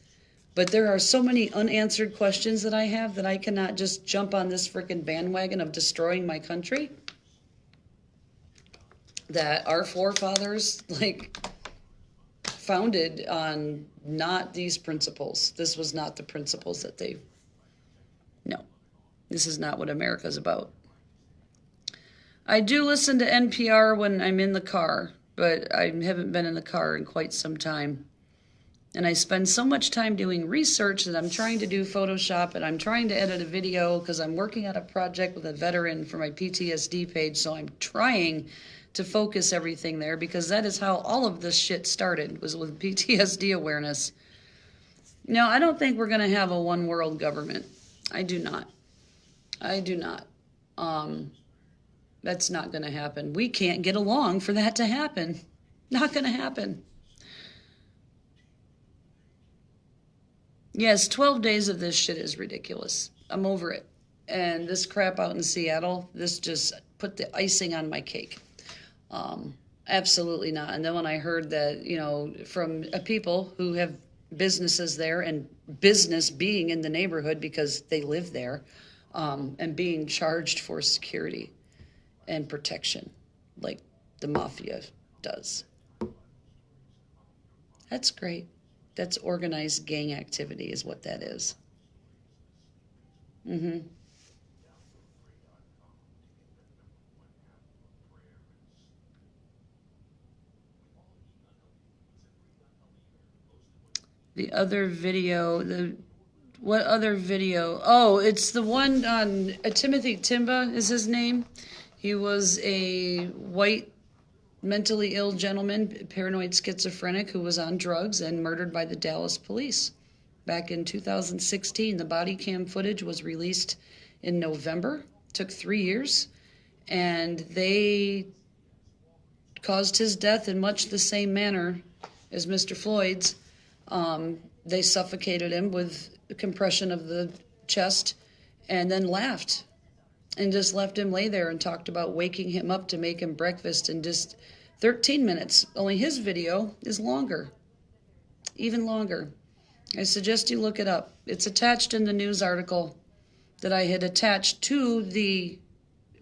But there are so many unanswered questions that I have that I cannot just jump on this freaking bandwagon of destroying my country. That our forefathers, like, founded on not these principles. This was not the principles that they... No, this is not what America's about. I do listen to NPR when I'm in the car, but I haven't been in the car in quite some time. And I spend so much time doing research that I'm trying to do Photoshop, and I'm trying to edit a video because I'm working on a project with a veteran for my PTSD page, so I'm trying to focus everything there because that is how all of this shit started, was with PTSD awareness. No, I don't think we're going to have a one world government. I do not. That's not going to happen. We can't get along for that to happen. Not going to happen. Yes, 12 days of this shit is ridiculous. I'm over it. And this crap out in Seattle, this just put the icing on my cake. Absolutely not. And then when I heard that, you know, from people who have businesses there and business being in the neighborhood because they live there, and being charged for security and protection like the mafia does. That's great. That's organized gang activity is what that is. Mm-hmm. The other video, what other video? Oh, it's the one on Timothy Timba is his name. He was a white mentally ill gentleman, paranoid schizophrenic, who was on drugs and murdered by the Dallas police. Back in 2016, the body cam footage was released in November. Took 3 years, and they caused his death in much the same manner as Mr. Floyd's. They suffocated him with compression of the chest and then laughed and just left him lay there and talked about waking him up to make him breakfast in just 13 minutes. Only his video is longer, even longer. I suggest you look it up. It's attached in the news article that I had attached to the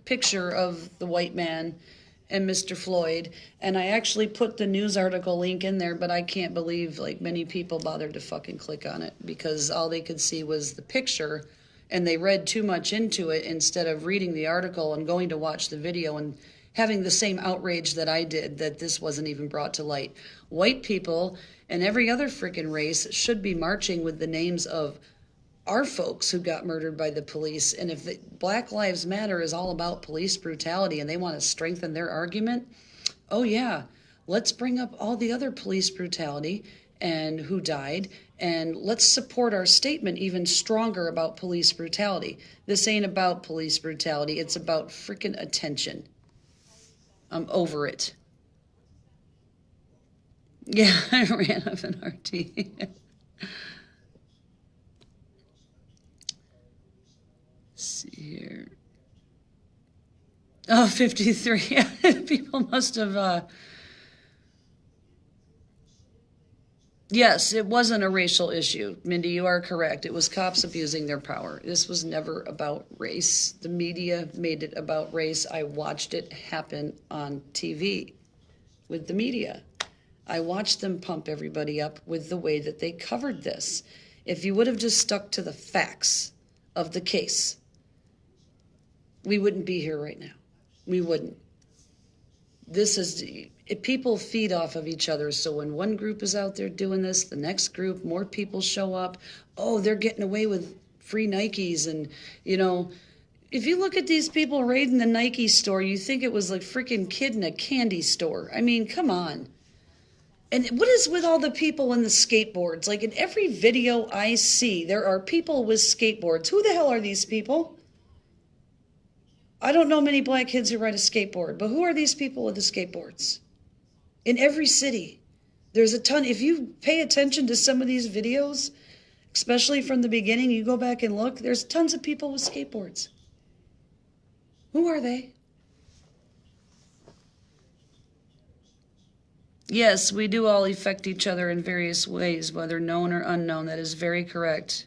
picture of the white man and Mr. Floyd, and I actually put the news article link in there, but I can't believe like many people bothered to fucking click on it because all they could see was the picture and they read too much into it instead of reading the article and going to watch the video and having the same outrage that I did that this wasn't even brought to light. White people and every other freaking race should be marching with the names of our folks who got murdered by the police. And if the Black Lives Matter is all about police brutality and they want to strengthen their argument, oh yeah, let's bring up all the other police brutality and who died, and let's support our statement even stronger about police brutality. This ain't about police brutality, it's about freaking attention. I'm over it. Yeah, I ran up an RT. See here. Oh, 53. People must have... Yes, it wasn't a racial issue. Mindy, you are correct. It was cops abusing their power. This was never about race. The media made it about race. I watched it happen on TV with the media. I watched them pump everybody up with the way that they covered this. If you would have just stuck to the facts of the case, we wouldn't be here right now. We wouldn't. This is, people feed off of each other. So when one group is out there doing this, the next group, more people show up. Oh, they're getting away with free Nikes. And, you know, if you look at these people raiding the Nike store, you think it was like freaking kid in a candy store. I mean, come on. And what is with all the people in the skateboards? Like in every video I see, there are people with skateboards. Who the hell are these people? I don't know many black kids who ride a skateboard, but who are these people with the skateboards? In every city, there's a ton. If you pay attention to some of these videos, especially from the beginning, you go back and look, there's tons of people with skateboards. Who are they? Yes, we do all affect each other in various ways, whether known or unknown. That is very correct.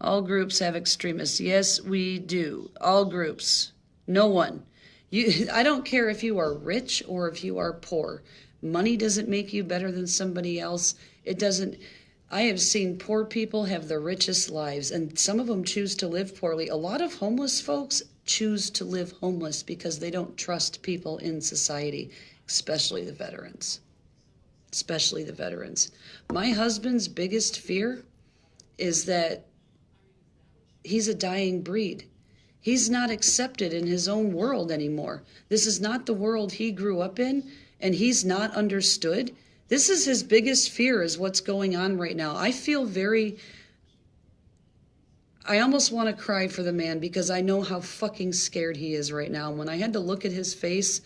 All groups have extremists. Yes, we do. All groups. No one. I don't care if you are rich or if you are poor. Money doesn't make you better than somebody else. It doesn't. I have seen poor people have the richest lives, and some of them choose to live poorly. A lot of homeless folks choose to live homeless because they don't trust people in society, especially the veterans. Especially the veterans. My husband's biggest fear is that he's a dying breed. He's not accepted in his own world anymore. This is not the world he grew up in, and he's not understood. This is his biggest fear, is what's going on right now. I feel I almost want to cry for the man because I know how fucking scared he is right now. When I had to look at his face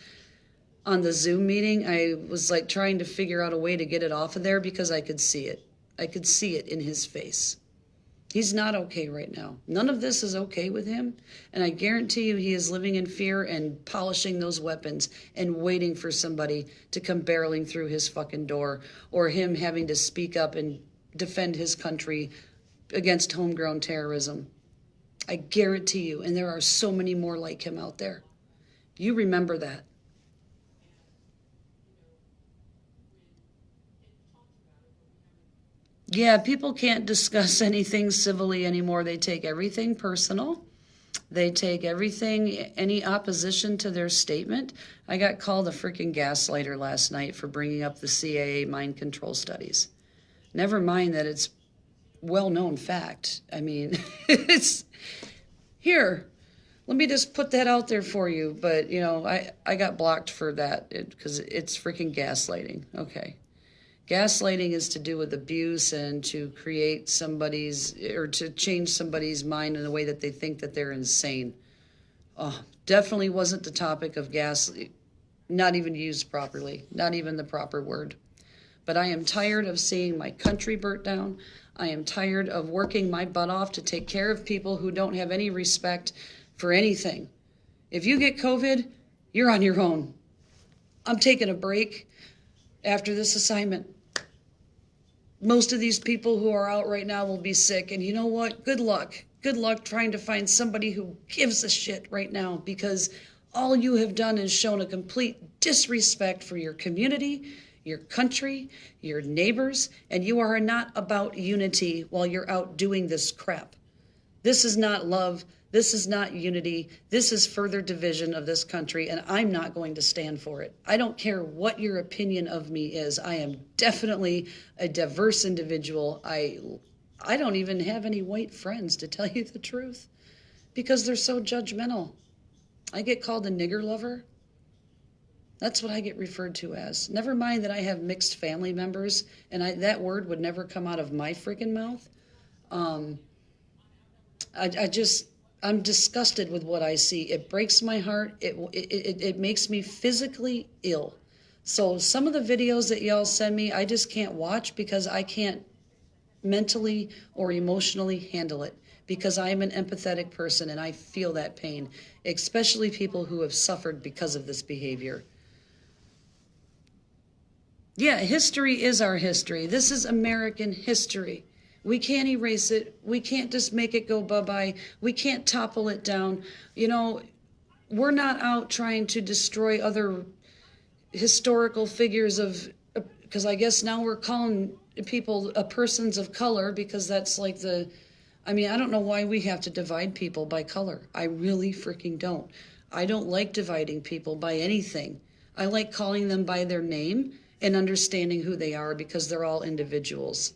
on the Zoom meeting, I was like trying to figure out a way to get it off of there because I could see it. I could see it in his face. He's not okay right now. None of this is okay with him. And I guarantee you he is living in fear and polishing those weapons and waiting for somebody to come barreling through his fucking door, or him having to speak up and defend his country against homegrown terrorism. I guarantee you. And there are so many more like him out there. You remember that. Yeah, people can't discuss anything civilly anymore. They take everything personal. They take everything, any opposition to their statement. I got called a freaking gaslighter last night for bringing up the CIA mind control studies. Never mind that it's well-known fact. I mean, it's here. Let me just put that out there for you. But, you know, I got blocked for that because it's freaking gaslighting. Okay. Gaslighting is to do with abuse and to create somebody's, or to change somebody's mind in a way that they think that they're insane. Oh, definitely wasn't the topic of not even used properly, not even the proper word. But I am tired of seeing my country burnt down. I am tired of working my butt off to take care of people who don't have any respect for anything. If you get COVID, you're on your own. I'm taking a break after this assignment. Most of these people who are out right now will be sick. And you know what? Good luck. Good luck trying to find somebody who gives a shit right now, because all you have done is shown a complete disrespect for your community, your country, your neighbors, and you are not about unity while you're out doing this crap. This is not love. This is not unity. This is further division of this country, and I'm not going to stand for it. I don't care what your opinion of me is. I am definitely a diverse individual. I don't even have any white friends, to tell you the truth, because they're so judgmental. I get called a nigger lover. That's what I get referred to as. Never mind that I have mixed family members, and that word would never come out of my freaking mouth. I'm disgusted with what I see. It breaks my heart. It makes me physically ill. So some of the videos that y'all send me, I just can't watch because I can't mentally or emotionally handle it, because I am an empathetic person and I feel that pain, especially people who have suffered because of this behavior. Yeah, history is our history. This is American history. We can't erase it. We can't just make it go bye-bye. We can't topple it down. You know, we're not out trying to destroy other historical figures of, because I guess now we're calling people persons of color, because that's like I don't know why we have to divide people by color. I really freaking don't. I don't like dividing people by anything. I like calling them by their name and understanding who they are, because they're all individuals.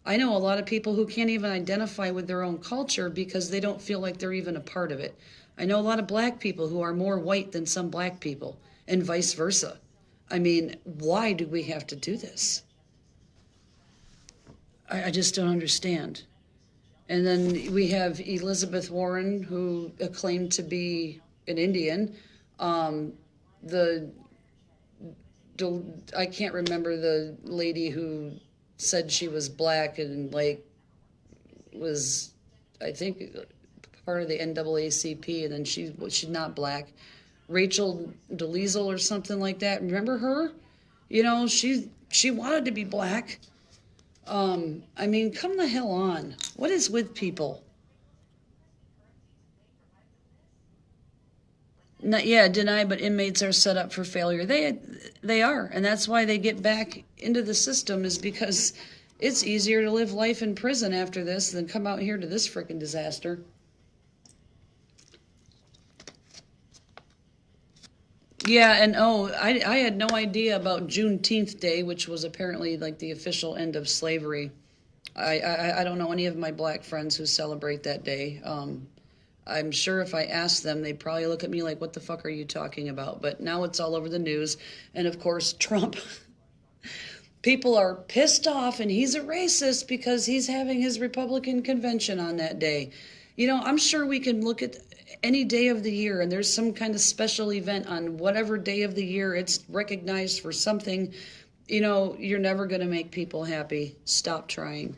I know a lot of people who can't even identify with their own culture because they don't feel like they're even a part of it. I know a lot of black people who are more white than some black people, and vice versa. I mean, why do we have to do this? I just don't understand. And then we have Elizabeth Warren, who claimed to be an Indian. I can't remember the lady who said she was black and was, I think, part of the NAACP, and then she's not black. Rachel Dolezal or something like that. Remember her? You know, she wanted to be black. Come the hell on. What is with people? Deny, but inmates are set up for failure. They are, and that's why they get back into the system, is because it's easier to live life in prison after this than come out here to this freaking disaster. Yeah, and I had no idea about Juneteenth Day, which was apparently like the official end of slavery. I don't know any of my black friends who celebrate that day. I'm sure if I asked them, they'd probably look at me like, what the fuck are you talking about? But now it's all over the news. And of course, Trump. People are pissed off, and he's a racist because he's having his Republican convention on that day. You know, I'm sure we can look at any day of the year, and there's some kind of special event on whatever day of the year it's recognized for something. You know, you're never going to make people happy. Stop trying.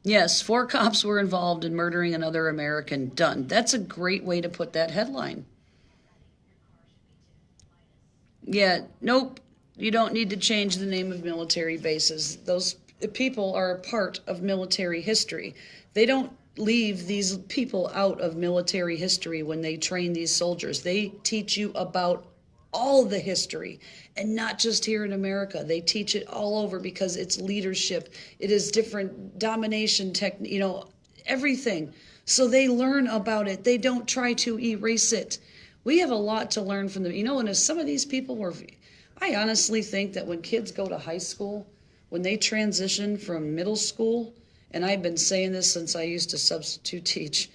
Yes, 4 cops were involved in murdering another American. Done. That's a great way to put that headline. Yeah, nope. You don't need to change the name of military bases. Those people are a part of military history. They don't leave these people out of military history when they train these soldiers. They teach you about all the history, and not just here in America. They teach it all over because it's leadership. It is different domination technique, everything. So they learn about it. They don't try to erase it. We have a lot to learn from them. And as some of these people were, I honestly think that when kids go to high school, when they transition from middle school, and I've been saying this since I used to substitute teach,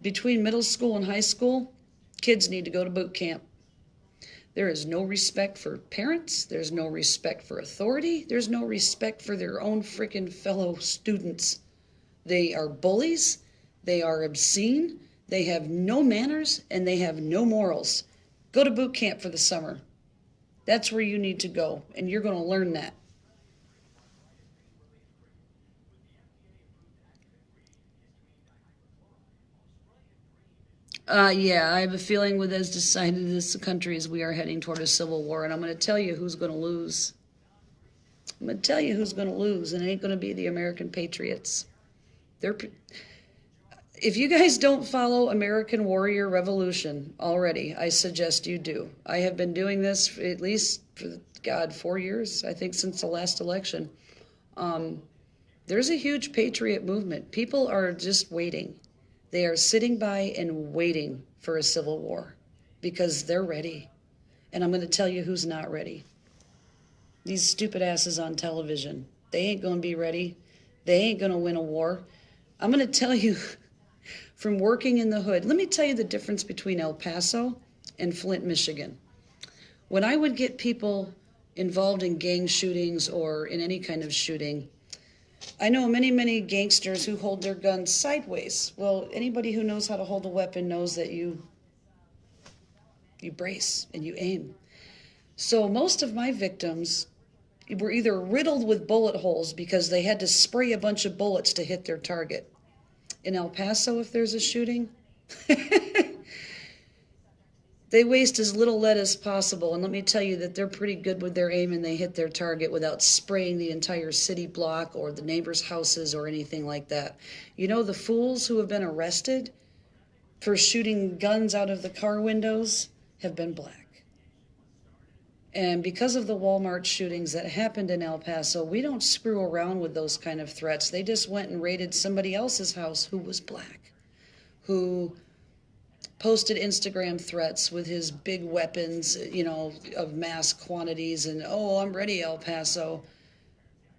between middle school and high school, kids need to go to boot camp. There is no respect for parents. There's no respect for authority. There's no respect for their own freaking fellow students. They are bullies. They are obscene. They have no manners, and they have no morals. Go to boot camp for the summer. That's where you need to go, and you're going to learn that. Yeah, I have a feeling with as decided as the country as we are heading toward a civil war, and I'm going to tell you who's going to lose. I'm going to tell you who's going to lose, and it ain't going to be the American patriots. If you guys don't follow American Warrior Revolution already, I suggest you do. I have been doing this for at least, for 4 years, I think, since the last election. There's a huge patriot movement. People are just waiting. They are sitting by and waiting for a civil war because they're ready. And I'm going to tell you who's not ready. These stupid asses on television. They ain't going to be ready. They ain't going to win a war. I'm going to tell you from working in the hood. Let me tell you the difference between El Paso and Flint, Michigan. When I would get people involved in gang shootings or in any kind of shooting, I know many, many gangsters who hold their guns sideways. Well, anybody who knows how to hold a weapon knows that you brace and you aim. So most of my victims were either riddled with bullet holes because they had to spray a bunch of bullets to hit their target. In El Paso, if there's a shooting, they waste as little lead as possible. And let me tell you that they're pretty good with their aim, and they hit their target without spraying the entire city block or the neighbors' houses or anything like that. The fools who have been arrested for shooting guns out of the car windows have been black. And because of the Walmart shootings that happened in El Paso, we don't screw around with those kind of threats. They just went and raided somebody else's house who was black, who posted Instagram threats with his big weapons, of mass quantities, and, oh, I'm ready, El Paso.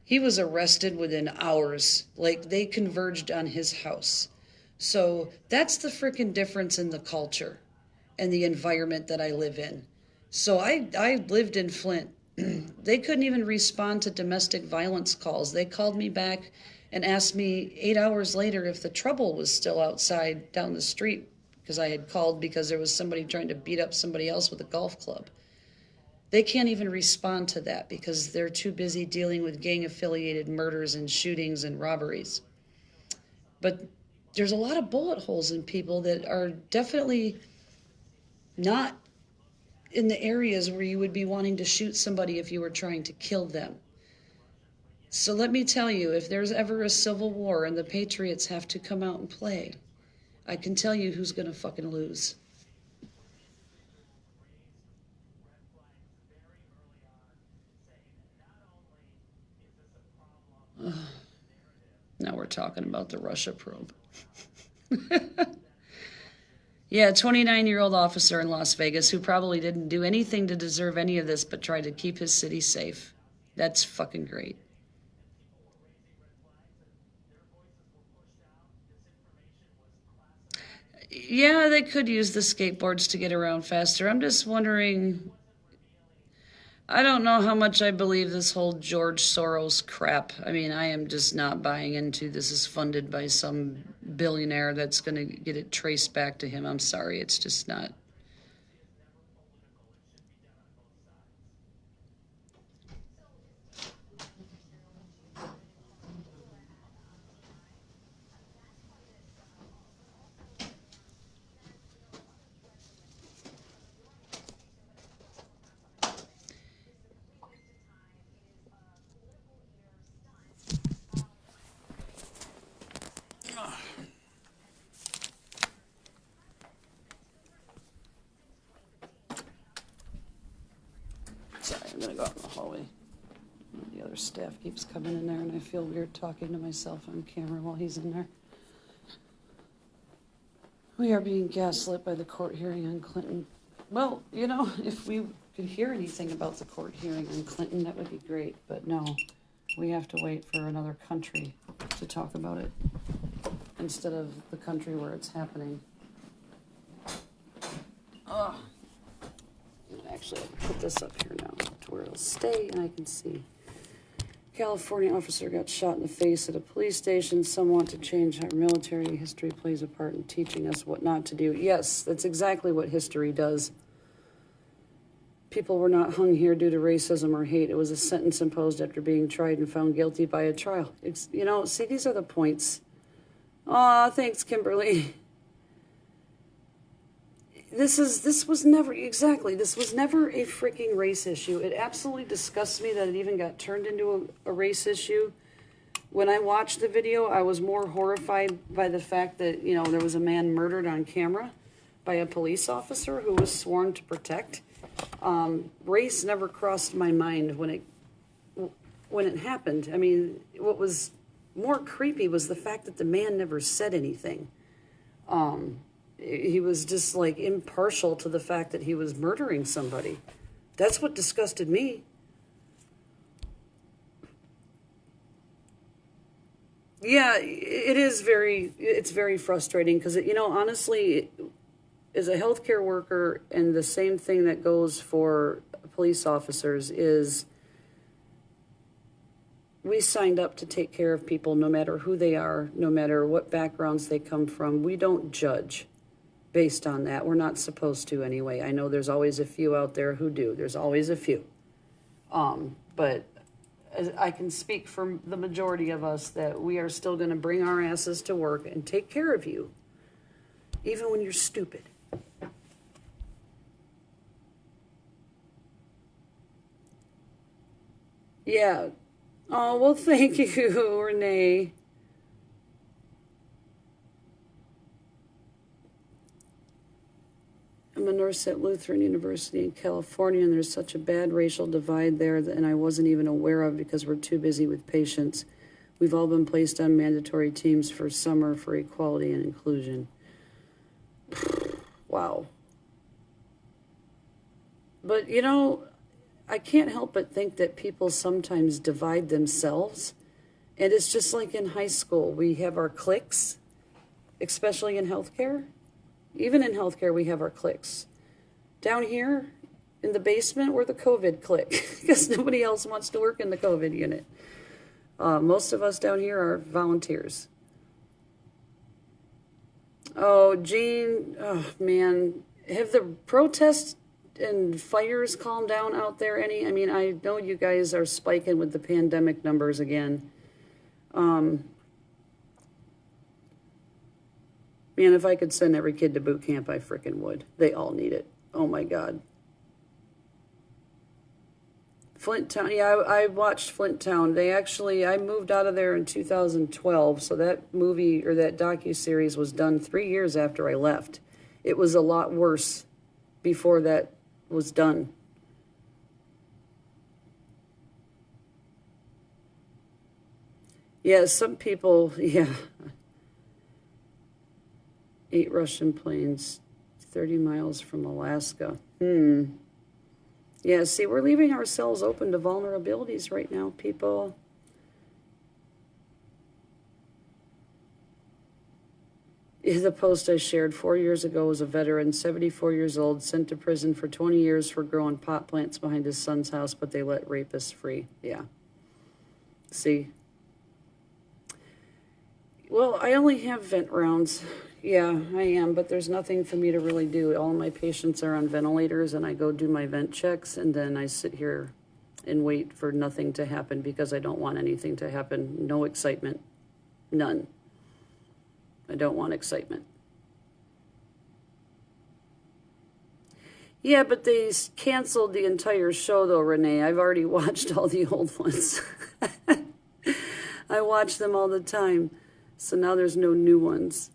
He was arrested within hours. Like, they converged on his house. So that's the frickin' difference in the culture and the environment that I live in. So I lived in Flint. They couldn't even respond to domestic violence calls. They called me back and asked me 8 hours later if the trouble was still outside down the street, because I had called because there was somebody trying to beat up somebody else with a golf club. They can't even respond to that because they're too busy dealing with gang-affiliated murders and shootings and robberies. But there's a lot of bullet holes in people that are definitely not in the areas where you would be wanting to shoot somebody if you were trying to kill them. So let me tell you, if there's ever a civil war and the patriots have to come out and play, I can tell you who's going to fucking lose. Ugh. Now we're talking about the Russia probe. Yeah, 29-year-old officer in Las Vegas who probably didn't do anything to deserve any of this but tried to keep his city safe. That's fucking great. Yeah, they could use the skateboards to get around faster. I'm just wondering, I don't know how much I believe this whole George Soros crap. I mean, I am just not buying into this is funded by some billionaire that's going to get it traced back to him. I'm sorry, it's just not. Sorry, I'm gonna go out in the hallway. The other staff keeps coming in there, and I feel weird talking to myself on camera while he's in there. We are being gaslit by the court hearing on Clinton. Well, you know, if we could hear anything about the court hearing on Clinton, that would be great. But no, we have to wait for another country to talk about it instead of the country where it's happening. Ugh. Actually, I'll put this up here now to where it'll stay and I can see. California officer got shot in the face at a police station. Some want to change how military history plays a part in teaching us what not to do. Yes, that's exactly what history does. People were not hung here due to racism or hate. It was a sentence imposed after being tried and found guilty by a trial. It's, you know, see, these are the points. Aw, thanks, Kimberly. This was never a freaking race issue. It absolutely disgusts me that it even got turned into a race issue. When I watched the video, I was more horrified by the fact that, you know, there was a man murdered on camera by a police officer who was sworn to protect. Race never crossed my mind when it happened. I mean, what was more creepy was the fact that the man never said anything. He was just like impartial to the fact that he was murdering somebody. That's what disgusted me. Yeah, it's very frustrating because, you know, honestly, as a healthcare worker, and the same thing that goes for police officers is we signed up to take care of people no matter who they are, no matter what backgrounds they come from. We don't judge based on that. We're not supposed to anyway. I know there's always a few out there who do. There's always a few. But I can speak for the majority of us that we are still going to bring our asses to work and take care of you, even when you're stupid. Yeah. Oh, well, thank you, Renee. I'm a nurse at Lutheran University in California, and there's such a bad racial divide there and I wasn't even aware of because we're too busy with patients. We've all been placed on mandatory teams for summer for equality and inclusion. Wow. But, you know, I can't help but think that people sometimes divide themselves. And it's just like in high school. We have our cliques, especially in healthcare. Even in healthcare, we have our cliques. Down here in the basement, we're the COVID clique because nobody else wants to work in the COVID unit. Most of us down here are volunteers. Oh, Jean, oh man, have the protests and fires calmed down out there any? I mean, I know you guys are spiking with the pandemic numbers again. Man, if I could send every kid to boot camp, I frickin' would. They all need it. Oh my God. Flint Town, yeah, I watched Flint Town. I moved out of there in 2012, so that movie, or that docuseries was done 3 years after I left. It was a lot worse before that was done. Yeah, some people, yeah. 8 Russian planes, 30 miles from Alaska. Yeah, see, we're leaving ourselves open to vulnerabilities right now, people. The post I shared 4 years ago was a veteran, 74 years old, sent to prison for 20 years for growing pot plants behind his son's house, but they let rapists free. Yeah. See? Well, I only have vent rounds. Yeah, I am, but there's nothing for me to really do. All my patients are on ventilators, and I go do my vent checks, and then I sit here and wait for nothing to happen because I don't want anything to happen. No excitement. None. I don't want excitement. Yeah, but they canceled the entire show, though, Renee. I've already watched all the old ones. I watch them all the time. So now there's no new ones.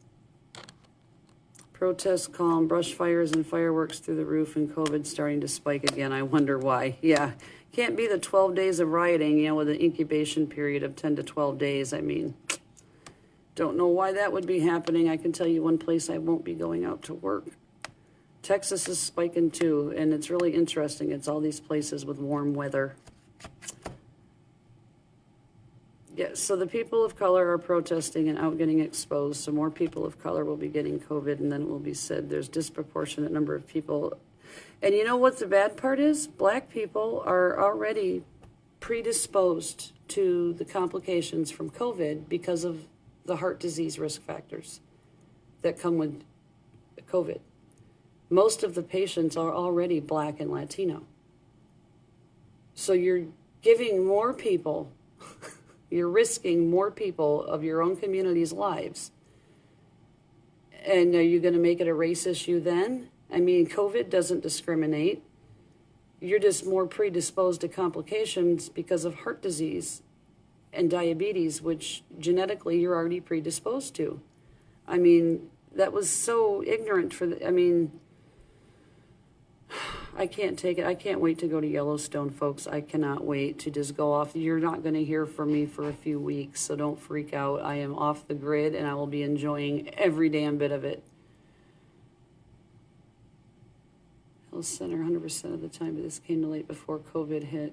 Protests calm, brush fires and fireworks through the roof, and COVID starting to spike again. I wonder why. Yeah, can't be the 12 days of rioting, you know, with an incubation period of 10 to 12 days. I mean, don't know why that would be happening. I can tell you one place I won't be going out to work. Texas is spiking too, and it's really interesting. It's all these places with warm weather. Yeah, so the people of color are protesting and out getting exposed, so more people of color will be getting COVID, and then it will be said there's disproportionate number of people. And you know what the bad part is? Black people are already predisposed to the complications from COVID because of the heart disease risk factors that come with COVID. Most of the patients are already Black and Latino. So you're giving more people, you're risking more people of your own community's lives. And are you going to make it a race issue then? I mean, COVID doesn't discriminate. You're just more predisposed to complications because of heart disease and diabetes, which genetically you're already predisposed to. I mean, that was so ignorant for the, I mean, I can't take it. I can't wait to go to Yellowstone, folks. I cannot wait to just go off. You're not going to hear from me for a few weeks, so don't freak out. I am off the grid, and I will be enjoying every damn bit of it. Health center 100% of the time, but this came late before COVID hit.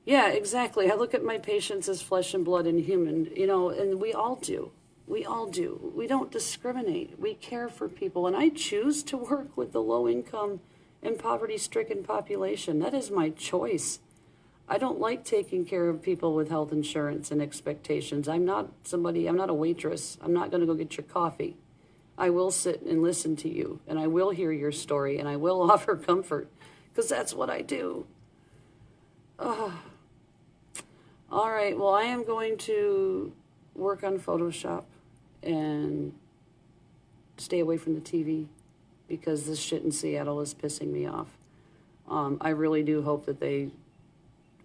Yeah, exactly. I look at my patients as flesh and blood and human, you know, and we all do. We all do. We don't discriminate. We care for people. And I choose to work with the low-income and poverty-stricken population. That is my choice. I don't like taking care of people with health insurance and expectations. I'm not a waitress. I'm not going to go get your coffee. I will sit and listen to you, and I will hear your story, and I will offer comfort, because that's what I do. Oh. All right, well, I am going to work on Photoshop and stay away from the TV because this shit in Seattle is pissing me off. I really do hope that they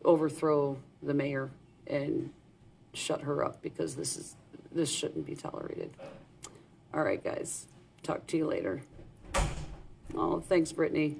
overthrow the mayor and shut her up because this shouldn't be tolerated. All right, guys. Talk to you later. Oh, thanks, Brittany.